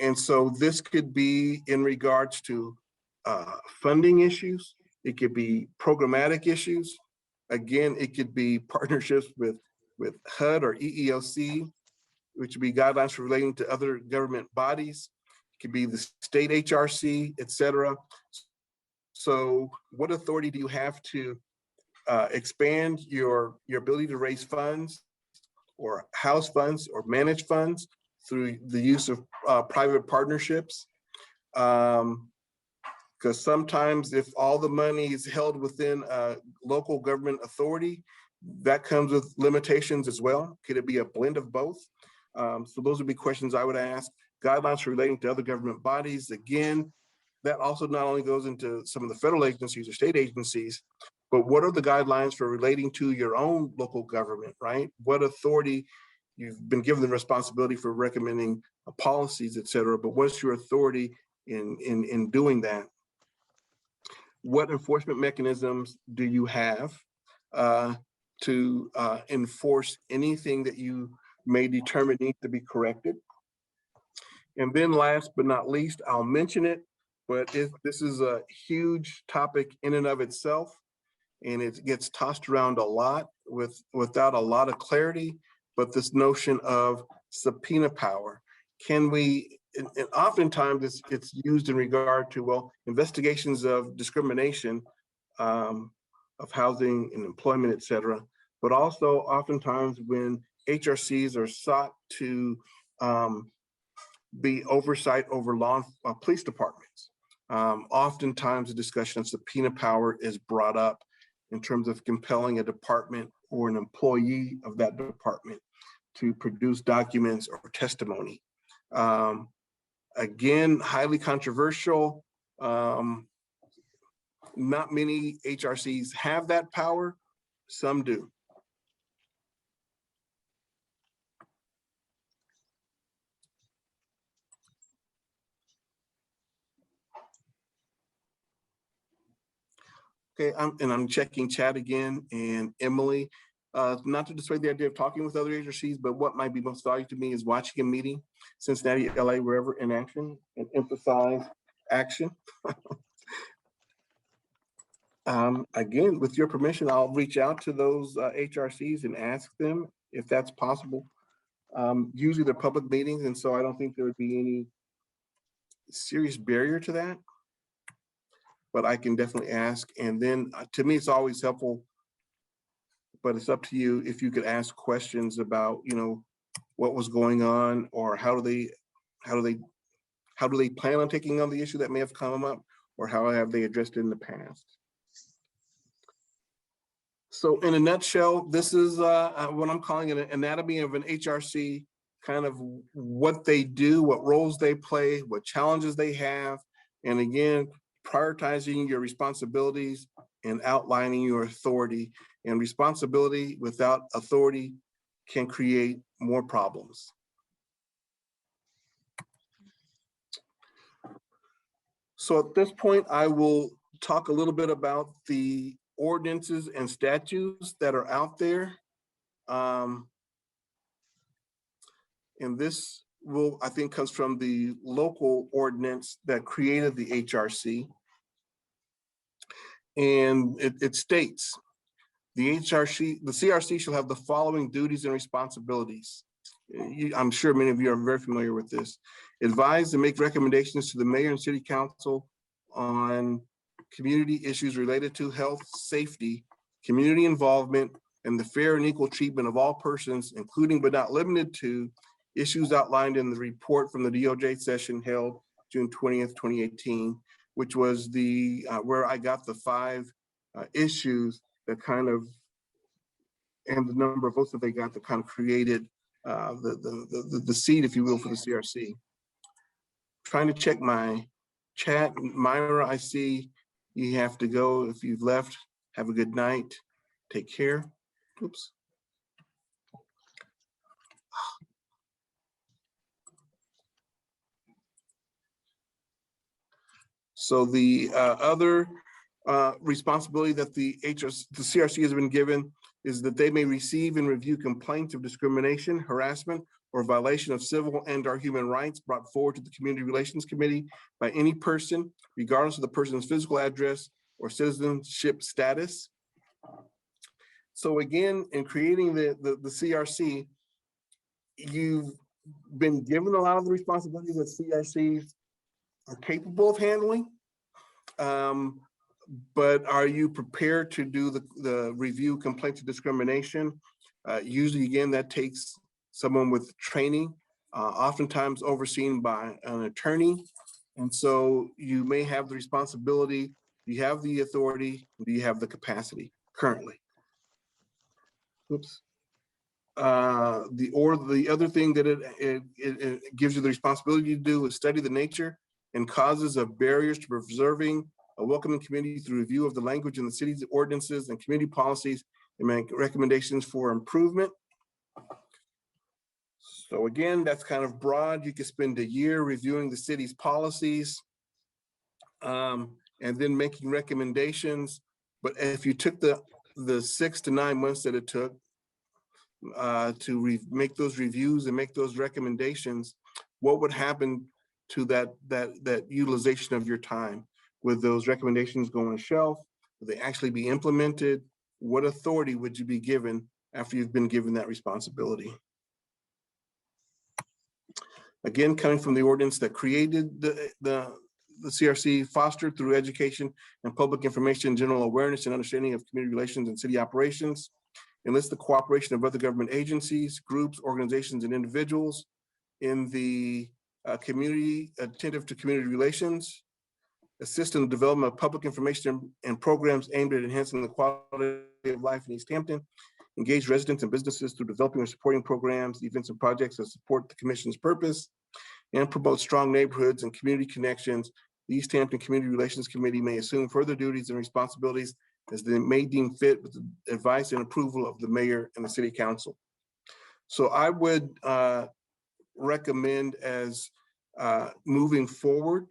And so this could be in regards to funding issues. It could be programmatic issues. Again, it could be partnerships with HUD or EEOC, which would be guidelines for relating to other government bodies. It could be the state HRC, et cetera. So what authority do you have to expand your ability to raise funds or house funds or manage funds through the use of private partnerships? Because sometimes if all the money is held within a local government authority, that comes with limitations as well. Could it be a blend of both? So those would be questions I would ask. Guidelines relating to other government bodies. Again, that also not only goes into some of the federal agencies or state agencies, but what are the guidelines for relating to your own local government, right? What authority, you've been given the responsibility for recommending policies, et cetera, but what's your authority in doing that? What enforcement mechanisms do you have to enforce anything that you may determine needs to be corrected? And then last but not least, I'll mention it, but this is a huge topic in and of itself, and it gets tossed around a lot without a lot of clarity, but this notion of subpoena power. Can we, and oftentimes it's used in regard to, well, investigations of discrimination of housing and employment, et cetera, but also oftentimes when HRCs are sought to be oversight over police departments. Oftentimes a discussion of subpoena power is brought up in terms of compelling a department or an employee of that department to produce documents or testimony. Again, highly controversial. Not many HRCs have that power, some do. Okay, I'm checking chat again, and Emily, not to dissuade the idea of talking with other HRCs, but what might be most valuable to me is watching a meeting, Cincinnati, LA, wherever, in action, and emphasize action. Again, with your permission, I'll reach out to those HRCs and ask them if that's possible. Usually they're public meetings, and so I don't think there would be any serious barrier to that, but I can definitely ask. And then to me, it's always helpful, but it's up to you if you could ask questions about, you know, what was going on, or how do they plan on taking on the issue that may have come up, or how have they addressed it in the past. So in a nutshell, this is what I'm calling an anatomy of an HRC, kind of what they do, what roles they play, what challenges they have, and again, prioritizing your responsibilities and outlining your authority. And responsibility without authority can create more problems. So at this point, I will talk a little bit about the ordinances and statutes that are out there. And this I think, comes from the local ordinance that created the HRC. And it states, the CRC shall have the following duties and responsibilities. I'm sure many of you are very familiar with this. Advise and make recommendations to the mayor and city council on community issues related to health, safety, community involvement, and the fair and equal treatment of all persons, including but not limited to issues outlined in the report from the DOJ session held June 20th, 2018, which was the where I got the 5 issues that kind of, and the number of votes that they got, that kind of created the seed, if you will, for the CRC. Trying to check my chat. Myra, I see you have to go. If you've left, have a good night. Take care. Oops. So the other responsibility that the CRC has been given is that they may receive and review complaints of discrimination, harassment, or violation of civil and/or human rights brought forward to the Community Relations Committee by any person, regardless of the person's physical address or citizenship status. So again, in creating the CRC, you've been given a lot of the responsibilities that CRCs are capable of handling. But are you prepared to do the review complaints of discrimination? Usually, again, that takes someone with training, oftentimes overseen by an attorney. And so you may have the responsibility, do you have the authority, do you have the capacity currently? Oops. The other thing that it gives you the responsibility to do is study the nature and causes of barriers to preserving a welcoming community through review of the language in the city's ordinances and community policies, and make recommendations for improvement. So again, that's kind of broad. You could spend a year reviewing the city's policies and then making recommendations. But if you took the 6 to 9 months that it took to make those reviews and make those recommendations, what would happen to that utilization of your time? Would those recommendations go on a shelf? Would they actually be implemented? What authority would you be given after you've been given that responsibility? Again, coming from the ordinance that created the CRC, fostered through education and public information, general awareness and understanding of community relations and city operations, enlist the cooperation of other government agencies, groups, organizations, and individuals in the community, attentive to community relations, assist in the development of public information and programs aimed at enhancing the quality of life in Easthampton, engage residents and businesses through developing or supporting programs, events, and projects that support the Commission's purpose, and promote strong neighborhoods and community connections. The Easthampton Community Relations Committee may assume further duties and responsibilities as they may deem fit with the advice and approval of the mayor and the city council. So I would recommend, as moving forward,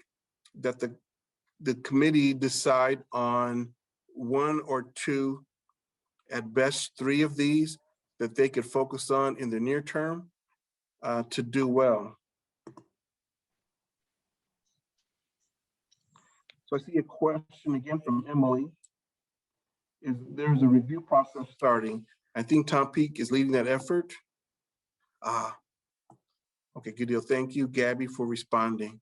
that the committee decide on one or two, at best 3 of these that they could focus on in the near term to do well. So I see a question again from Emily. There's a review process starting. I think Tom Peak is leading that effort. Okay, good deal. Thank you, Gabby, for responding.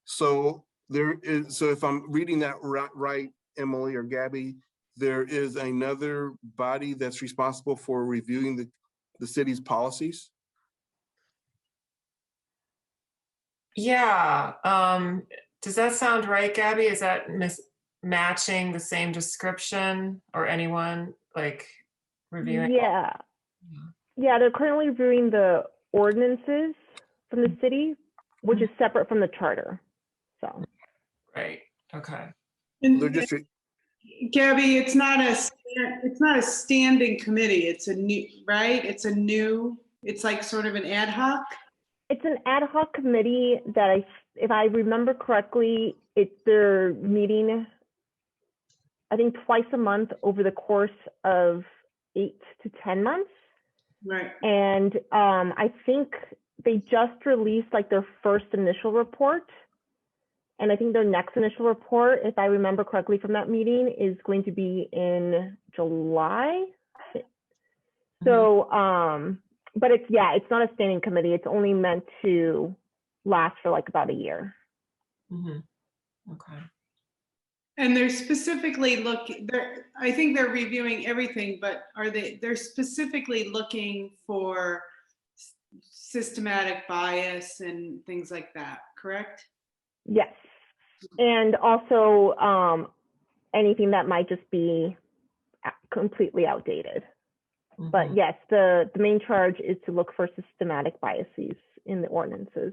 So if I'm reading that right, Emily or Gabby, there is another body that's responsible for reviewing the city's policies? Yeah. Does that sound right, Gabby? Is that matching the same description, or anyone like reviewing? Yeah. Yeah, they're currently reviewing the ordinances from the city, which is separate from the charter. So. Right. Okay. And They're just Gabby, it's not a standing committee. It's a new, right? It's like sort of an ad hoc. It's an ad hoc committee that if I remember correctly, they're meeting, I think, twice a month over the course of 8 to 10 months. Right. And I think they just released like their first initial report. And I think their next initial report, if I remember correctly from that meeting, is going to be in July. So, but it's not a standing committee. It's only meant to last for like about a year. Okay. And they're specifically I think they're reviewing everything, but they're specifically looking for systematic bias and things like that, correct? Yes. And also anything that might just be completely outdated. But yes, the main charge is to look for systematic biases in the ordinances.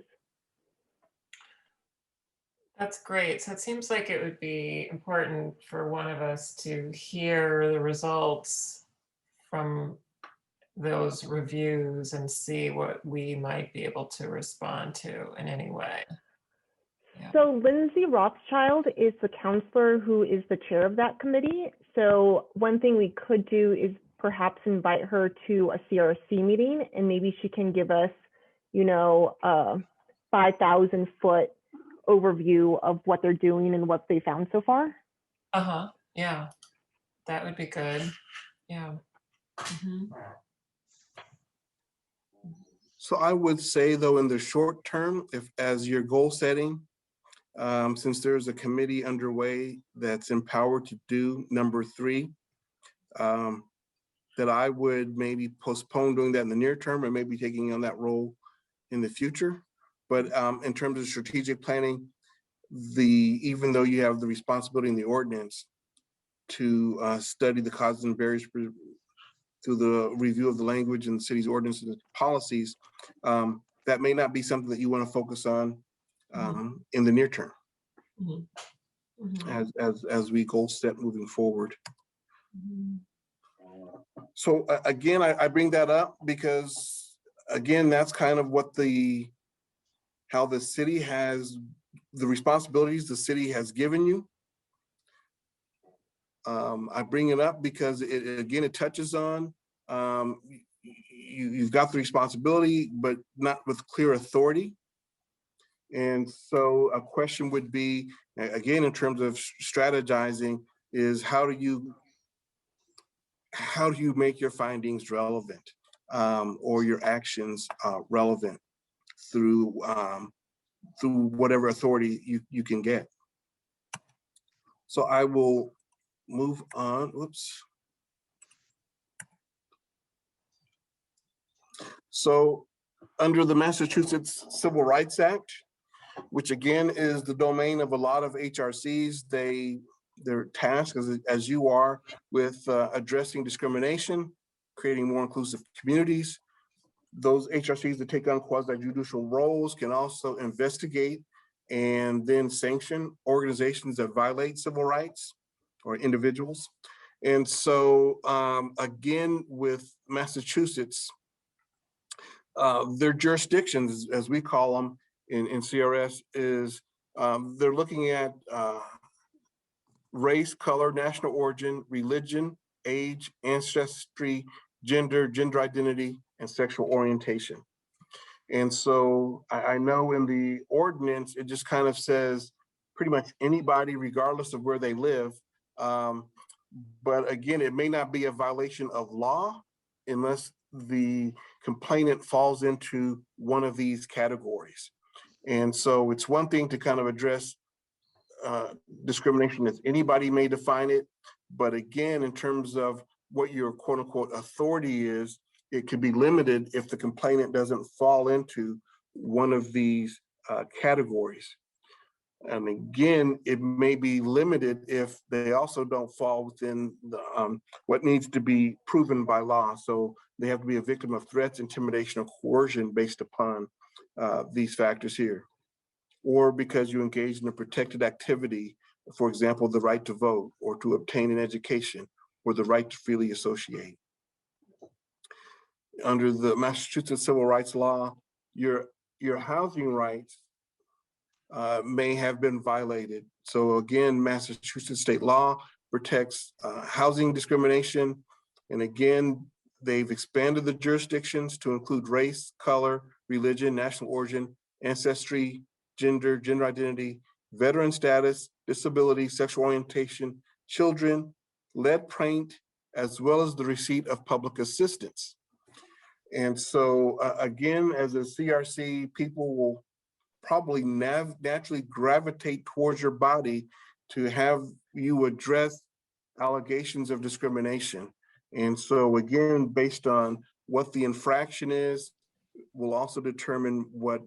That's great. So it seems like it would be important for one of us to hear the results from those reviews and see what we might be able to respond to in any way. Yeah. So Lindsay Rothschild is the counselor who is the chair of that committee. So one thing we could do is perhaps invite her to a CRC meeting, and maybe she can give us, a 5,000 foot overview of what they're doing and what they found so far. Yeah, that would be good. Yeah. So I would say, though, in the short term, as your goal setting, since there's a committee underway that's empowered to do number 3, that I would maybe postpone doing that in the near term and maybe taking on that role in the future. But in terms of strategic planning, even though you have the responsibility in the ordinance to study the causes and barriers through the review of the language in the city's ordinances and policies, that may not be something that you want to focus on in the near term as we goal set moving forward. So again, I bring that up because, again, that's kind of how the city has the responsibilities the city has given you. I bring it up because it touches on you've got the responsibility, but not with clear authority. And so a question would be, again, in terms of strategizing, is how do you make your findings relevant or your actions relevant through whatever authority you can get. So I will move on. Whoops. So under the Massachusetts Civil Rights Act, which again is the domain of a lot of HRCs, their task, as you are, with addressing discrimination, creating more inclusive communities. Those HRCs that take on quasi-judicial roles can also investigate and then sanction organizations that violate civil rights or individuals. And so again, with Massachusetts, their jurisdictions, as we call them in CRS, is they're looking at race, color, national origin, religion, age, ancestry, gender, gender identity, and sexual orientation. And so I know in the ordinance, it just kind of says pretty much anybody, regardless of where they live. But again, it may not be a violation of law unless the complainant falls into one of these categories. And so it's one thing to kind of address discrimination as anybody may define it. But again, in terms of what your quote unquote authority is, it could be limited if the complainant doesn't fall into one of these categories. And again, it may be limited if they also don't fall within the, what needs to be proven by law. So they have to be a victim of threats, intimidation, or coercion based upon these factors here. Or because you engage in a protected activity, for example, the right to vote, or to obtain an education, or the right to freely associate. Under the Massachusetts civil rights law, your housing rights may have been violated. So again, Massachusetts state law protects housing discrimination. And again, they've expanded the jurisdictions to include race, color, religion, national origin, ancestry, gender, gender identity, veteran status, disability, sexual orientation, children, lead paint, as well as the receipt of public assistance. And so again, as a CRC, people will probably naturally gravitate towards your body to have you address allegations of discrimination. And so again, based on what the infraction is, will also determine what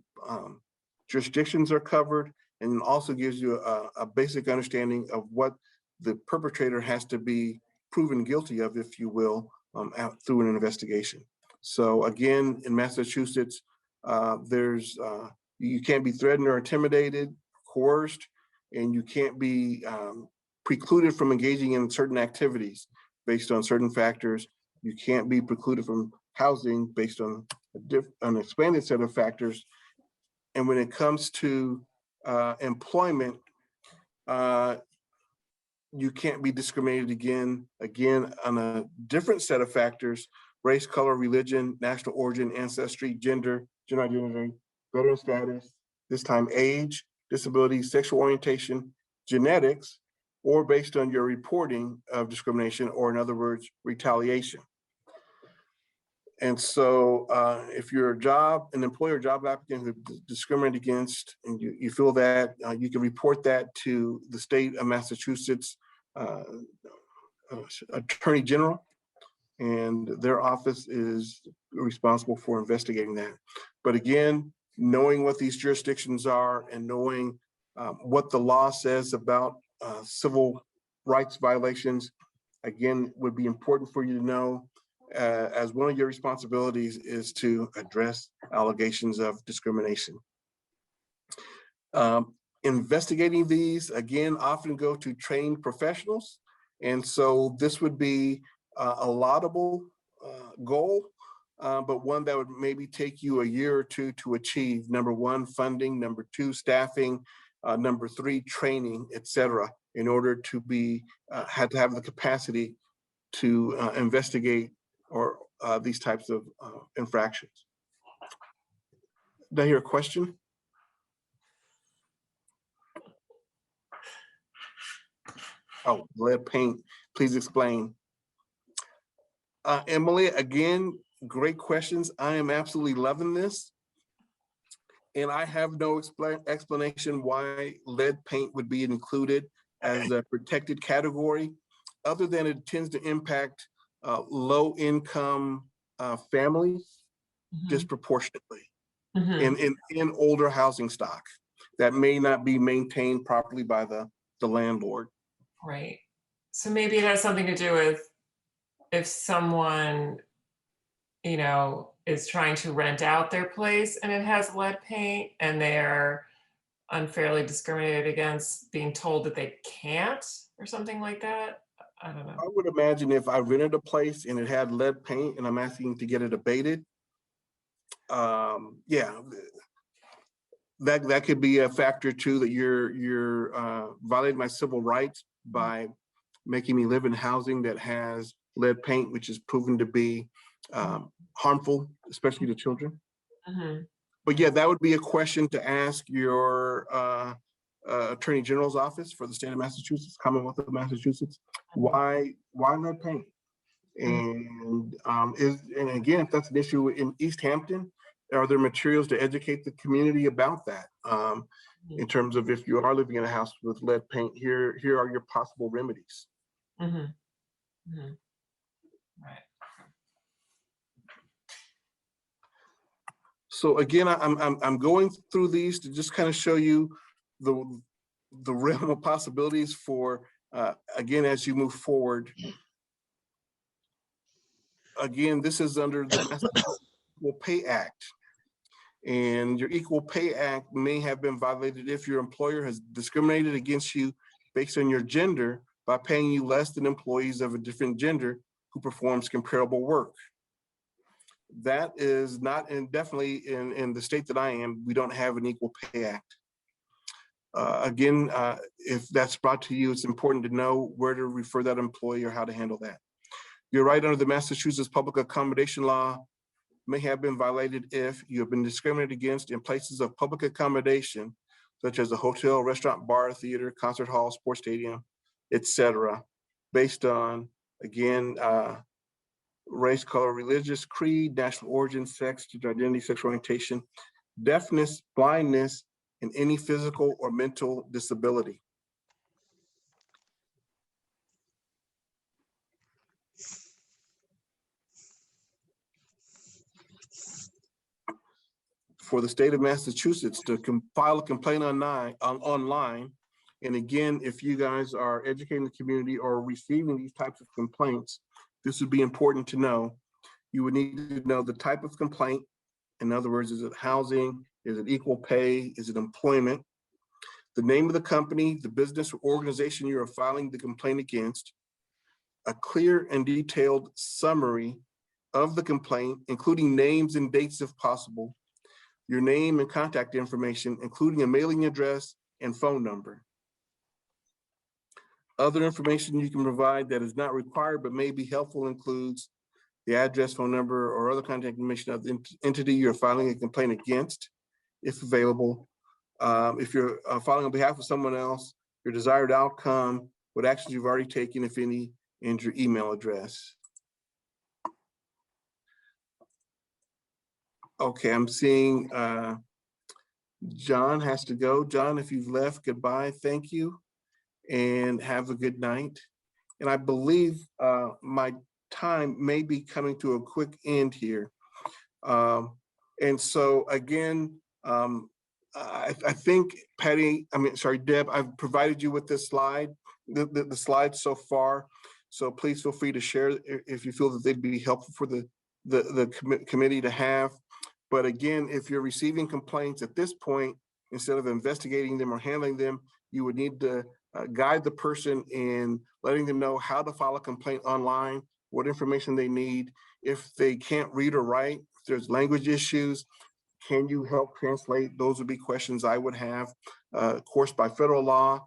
jurisdictions are covered, and also gives you a basic understanding of what the perpetrator has to be proven guilty of, if you will, through an investigation. So again, in Massachusetts, you can't be threatened or intimidated, coerced, and you can't be precluded from engaging in certain activities based on certain factors. You can't be precluded from housing based on an expanded set of factors. And when it comes to employment, you can't be discriminated again on a different set of factors: race, color, religion, national origin, ancestry, gender, gender identity, veteran status, this time age, disability, sexual orientation, genetics, or based on your reporting of discrimination, or in other words, retaliation. And so if you're an employer, job applicant who discriminated against, and you feel that, you can report that to the state of Massachusetts Attorney General, and their office is responsible for investigating that. But again, knowing what these jurisdictions are and knowing what the law says about civil rights violations, again, would be important for you to know, as one of your responsibilities is to address allegations of discrimination. Investigating these, again, often go to trained professionals. And so this would be a laudable goal, but one that would maybe take you a year or two to achieve. Number one, funding. Number two, staffing. Number three, training, et cetera, in order to have the capacity to investigate or these types of infractions. Did I hear a question? Oh, lead paint, please explain. Emily, again, great questions. I am absolutely loving this. And I have no explanation why lead paint would be included as a protected category, other than it tends to impact low income families disproportionately in older housing stock that may not be maintained properly by the landlord. Right. So maybe it has something to do with if someone, is trying to rent out their place and it has lead paint and they're unfairly discriminated against, being told that they can't or something like that. I don't know. I would imagine if I rented a place and it had lead paint and I'm asking to get it abated, yeah, that could be a factor too, that you're violating my civil rights by making me live in housing that has lead paint, which is proven to be harmful, especially to children. But yeah, that would be a question to ask your Attorney General's office for the state of Massachusetts, Commonwealth of Massachusetts. Why lead paint? And and again, if that's an issue in Easthampton, are there materials to educate the community about that? In terms of if you are living in a house with lead paint, here are your possible remedies. Right. So again, I'm going through these to just kind of show you the realm of possibilities for again, as you move forward. Again, this is under the Equal Pay Act. And your Equal Pay Act may have been violated if your employer has discriminated against you based on your gender by paying you less than employees of a different gender who performs comparable work. That is not definitely in the state that I am, we don't have an Equal Pay Act. Again, if that's brought to you, it's important to know where to refer that employee or how to handle that. You're right, under the Massachusetts Public Accommodation Law, may have been violated if you have been discriminated against in places of public accommodation, such as a hotel, restaurant, bar, theater, concert hall, sports stadium, etc., based on, again, race, color, religious creed, national origin, sex, gender identity, sexual orientation, deafness, blindness, and any physical or mental disability. For the state of Massachusetts to file a complaint online, and again, if you guys are educating the community or receiving these types of complaints, this would be important to know. You would need to know the type of complaint. In other words, is it housing? Is it equal pay? Is it employment? The name of the company, the business or organization you are filing the complaint against, a clear and detailed summary of the complaint, including names and dates if possible, your name and contact information, including a mailing address and phone number. Other information you can provide that is not required but may be helpful includes the address, phone number, or other contact information of the entity you're filing a complaint against, if available. If you're filing on behalf of someone else, your desired outcome, what actions you've already taken, if any, and your email address. Okay, I'm seeing John has to go. John, if you've left, goodbye, thank you, and have a good night. And I believe my time may be coming to a quick end here. And so again, I think Deb, I've provided you with this slide, the slides so far. So please feel free to share if you feel that they'd be helpful for the committee to have. But again, if you're receiving complaints at this point, instead of investigating them or handling them, you would need to guide the person in letting them know how to file a complaint online, what information they need. If they can't read or write, if there's language issues, can you help translate? Those would be questions I would have. Of course, by federal law,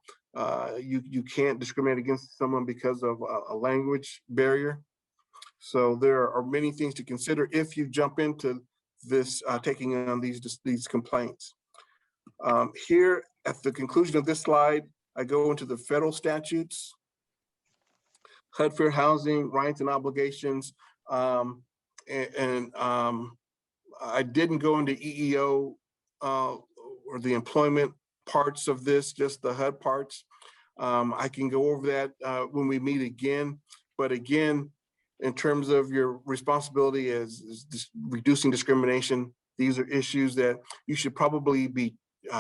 you can't discriminate against someone because of a language barrier. So there are many things to consider if you jump into this taking on these complaints. Here at the conclusion of this slide, I go into the federal statutes, HUD Fair Housing Rights and Obligations, and I didn't go into EEO or the employment parts of this, just the HUD parts. I can go over that when we meet again, but again, in terms of your responsibility as reducing discrimination, these are issues that you should probably be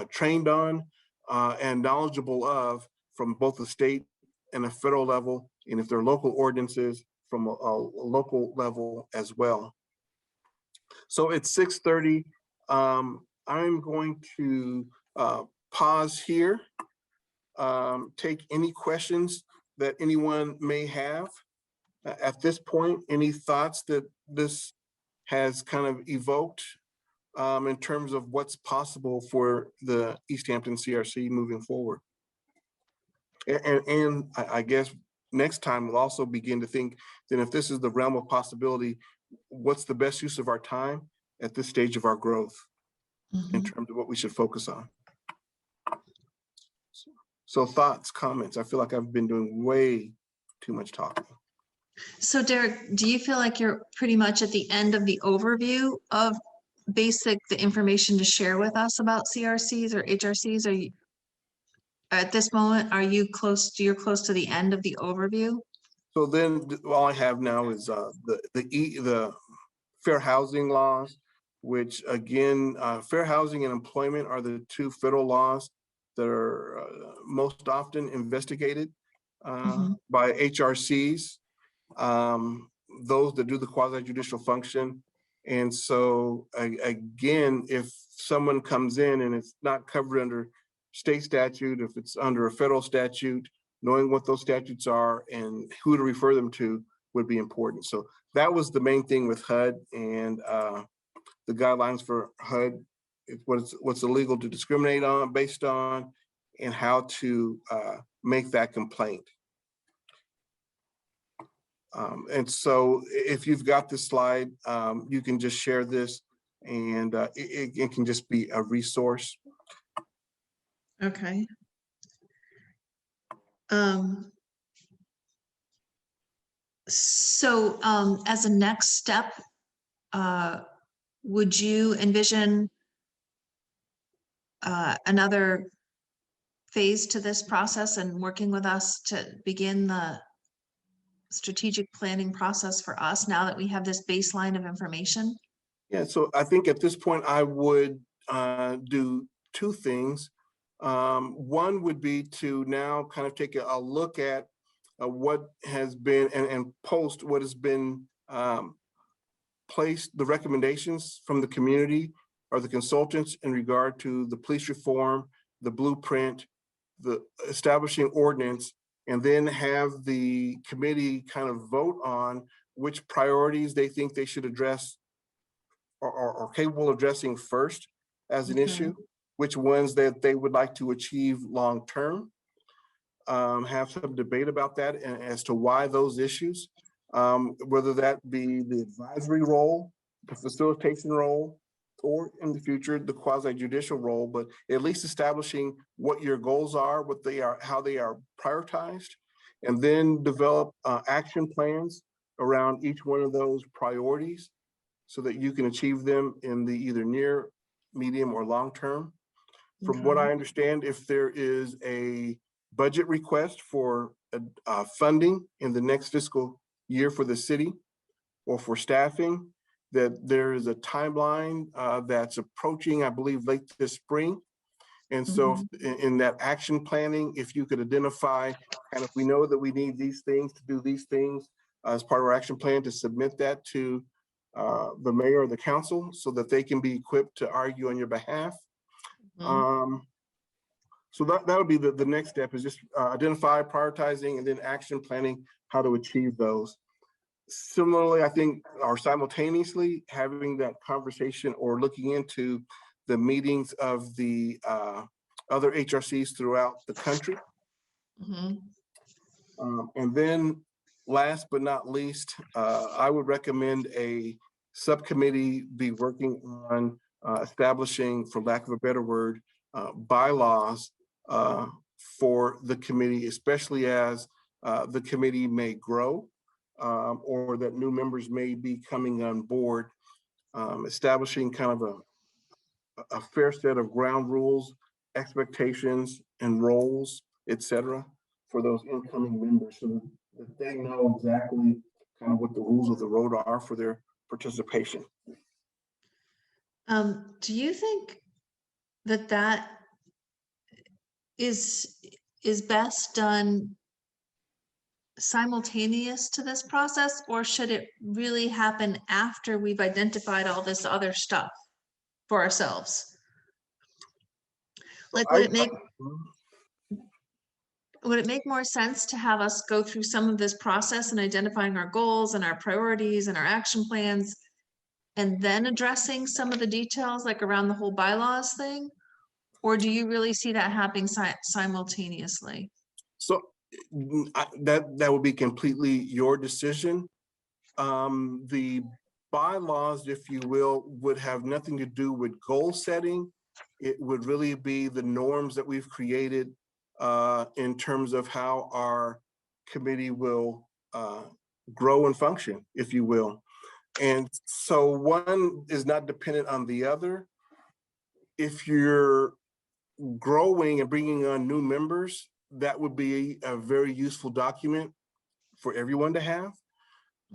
trained on and knowledgeable of from both the state and the federal level, and if there are local ordinances from a local level as well. So it's 6:30. I'm going to pause here, take any questions that anyone may have. At this point, any thoughts that this has kind of evoked in terms of what's possible for the Easthampton CRC moving forward? And I guess next time we'll also begin to think, then if this is the realm of possibility, what's the best use of our time at this stage of our growth in terms of what we should focus on? So thoughts, comments. I feel like I've been doing way too much talking. So Derek, do you feel like you're pretty much at the end of the overview of the information to share with us about CRCs or HRCs? Are you, at this moment, are you you're close to the end of the overview? So then all I have now is the fair housing laws, which again, fair housing and employment are the two federal laws that are most often investigated by HRCs, those that do the quasi-judicial function. And so again, if someone comes in and it's not covered under state statute, if it's under a federal statute, knowing what those statutes are and who to refer them to would be important. So that was the main thing with HUD, and the guidelines for HUD, what's illegal to discriminate on, based on, and how to make that complaint. And so if you've got this slide, you can just share this, and it can just be a resource. Okay. So as a next step, would you envision another phase to this process and working with us to begin the strategic planning process for us now that we have this baseline of information? Yeah, so I think at this point I would do two things. One would be to now kind of take a look at what has been and post what has been placed, the recommendations from the community or the consultants in regard to the police reform, the blueprint, the establishing ordinance, and then have the committee kind of vote on which priorities they think they should address or capable of addressing first as an issue, which ones that they would like to achieve long-term. Have some debate about that and as to why those issues, whether that be the advisory role, the facilitation role, or in the future, the quasi-judicial role, but at least establishing what your goals are, what they are, how they are prioritized, and then develop action plans around each one of those priorities so that you can achieve them in the either near, medium, or long term. From what I understand, if there is a budget request for funding in the next fiscal year for the city or for staffing, that there is a timeline that's approaching, I believe, late this spring. And so in that action planning, if you could identify, and if we know that we need these things to do these things as part of our action plan, to submit that to the mayor or the council so that they can be equipped to argue on your behalf. So that would be the next step, is just identify, prioritizing, and then action planning how to achieve those. Similarly, I think, or simultaneously, having that conversation or looking into the meetings of the other HRCs throughout the country. And then last but not least, I would recommend a subcommittee be working on establishing, for lack of a better word, bylaws for the committee, especially as the committee may grow or that new members may be coming on board, establishing kind of a fair set of ground rules, expectations, and roles, etc., for those incoming members so that they know exactly kind of what the rules of the road are for their participation. Do you think that that is best done simultaneous to this process, or should it really happen after we've identified all this other stuff for ourselves? Like, would it make more sense to have us go through some of this process and identifying our goals and our priorities and our action plans, and then addressing some of the details, like around the whole bylaws thing? Or do you really see that happening simultaneously? So that would be completely your decision. The bylaws, if you will, would have nothing to do with goal setting. It would really be the norms that we've created in terms of how our committee will grow and function, if you will. And so one is not dependent on the other. If you're growing and bringing on new members, that would be a very useful document for everyone to have.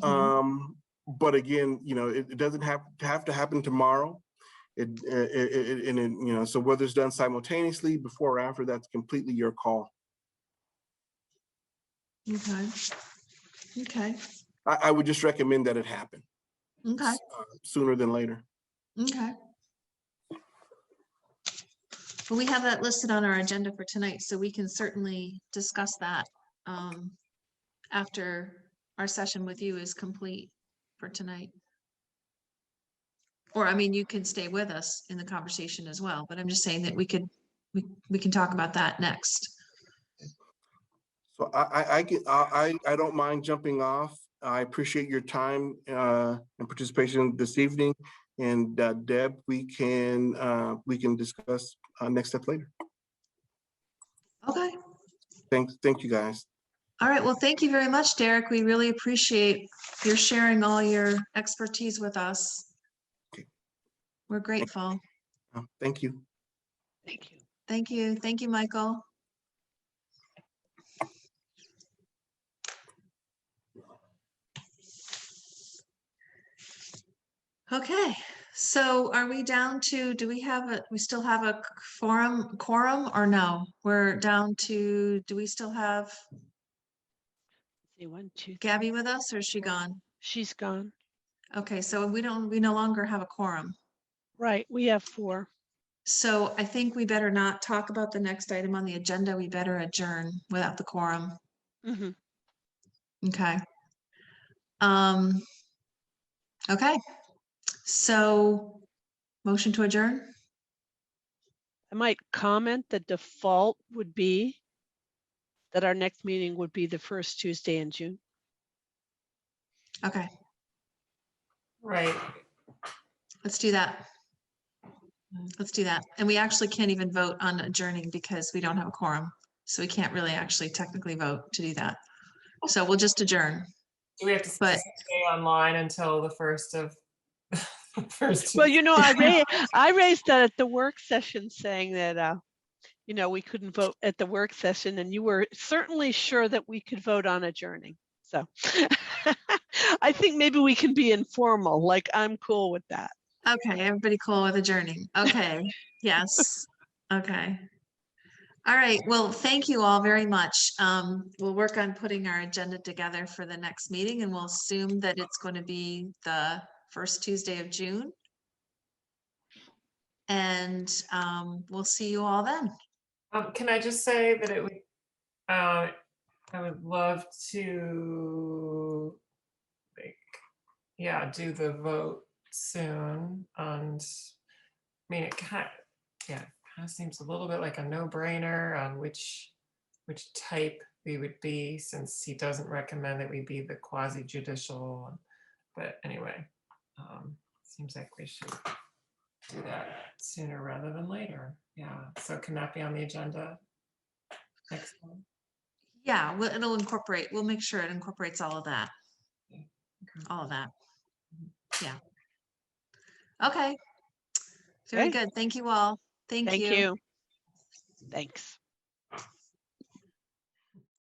But again, you know, it doesn't have to happen tomorrow. You know, so whether it's done simultaneously, before or after, that's completely your call. Okay. Okay. I would just recommend that it happen. Okay. Sooner than later. Okay. Well, we have that listed on our agenda for tonight, so we can certainly discuss that after our session with you is complete for tonight. Or, I mean, you can stay with us in the conversation as well, but I'm just saying that we can talk about that next. So I don't mind jumping off. I appreciate your time and participation this evening. And Deb, we can discuss next step later. Okay. Thank you guys. All right. Well, thank you very much, Derek. We really appreciate your sharing all your expertise with us. Okay. We're grateful. Thank you. Thank you. Thank you. Thank you, Michael. Okay, so are we down to, we still have a quorum or no? We're down to, do we still have Say 1, 2, 3. Gabby with us or is she gone? She's gone. Okay, so we no longer have a quorum. Right, we have 4. So I think we better not talk about the next item on the agenda. We better adjourn without the quorum. Mm-hmm. Okay. Okay. So motion to adjourn? I might comment the default would be that our next meeting would be the first Tuesday in June. Okay, Right. let's do that. Let's do that. And we actually can't even vote on adjourning because we don't have a quorum. So we can't really actually technically vote to do that. So we'll just adjourn. Do we have to But- stay online until the first of first? Well, you know, I raised that at the work session saying that, you know, we couldn't vote at the work session and you were certainly sure that we could vote on adjourning. So I think maybe we can be informal, like I'm cool with that. Okay, everybody cool with adjourning? Okay, yes, okay. All right, well, thank you all very much. We'll work on putting our agenda together for the next meeting and we'll assume that it's going to be the first Tuesday of June. And we'll see you all then. Can I just say that it would, I would love to, like, yeah, do the vote soon. And I mean, it kind of seems a little bit like a no-brainer on which type we would be, since he doesn't recommend that we be the quasi-judicial. But anyway, seems like we should do that sooner rather than later. Yeah, so can that be on the agenda next time? Yeah, well, we'll make sure it incorporates all of that. Okay. All of that. Yeah. Okay. Very Okay. good. Thank you all. Thank you. Thanks.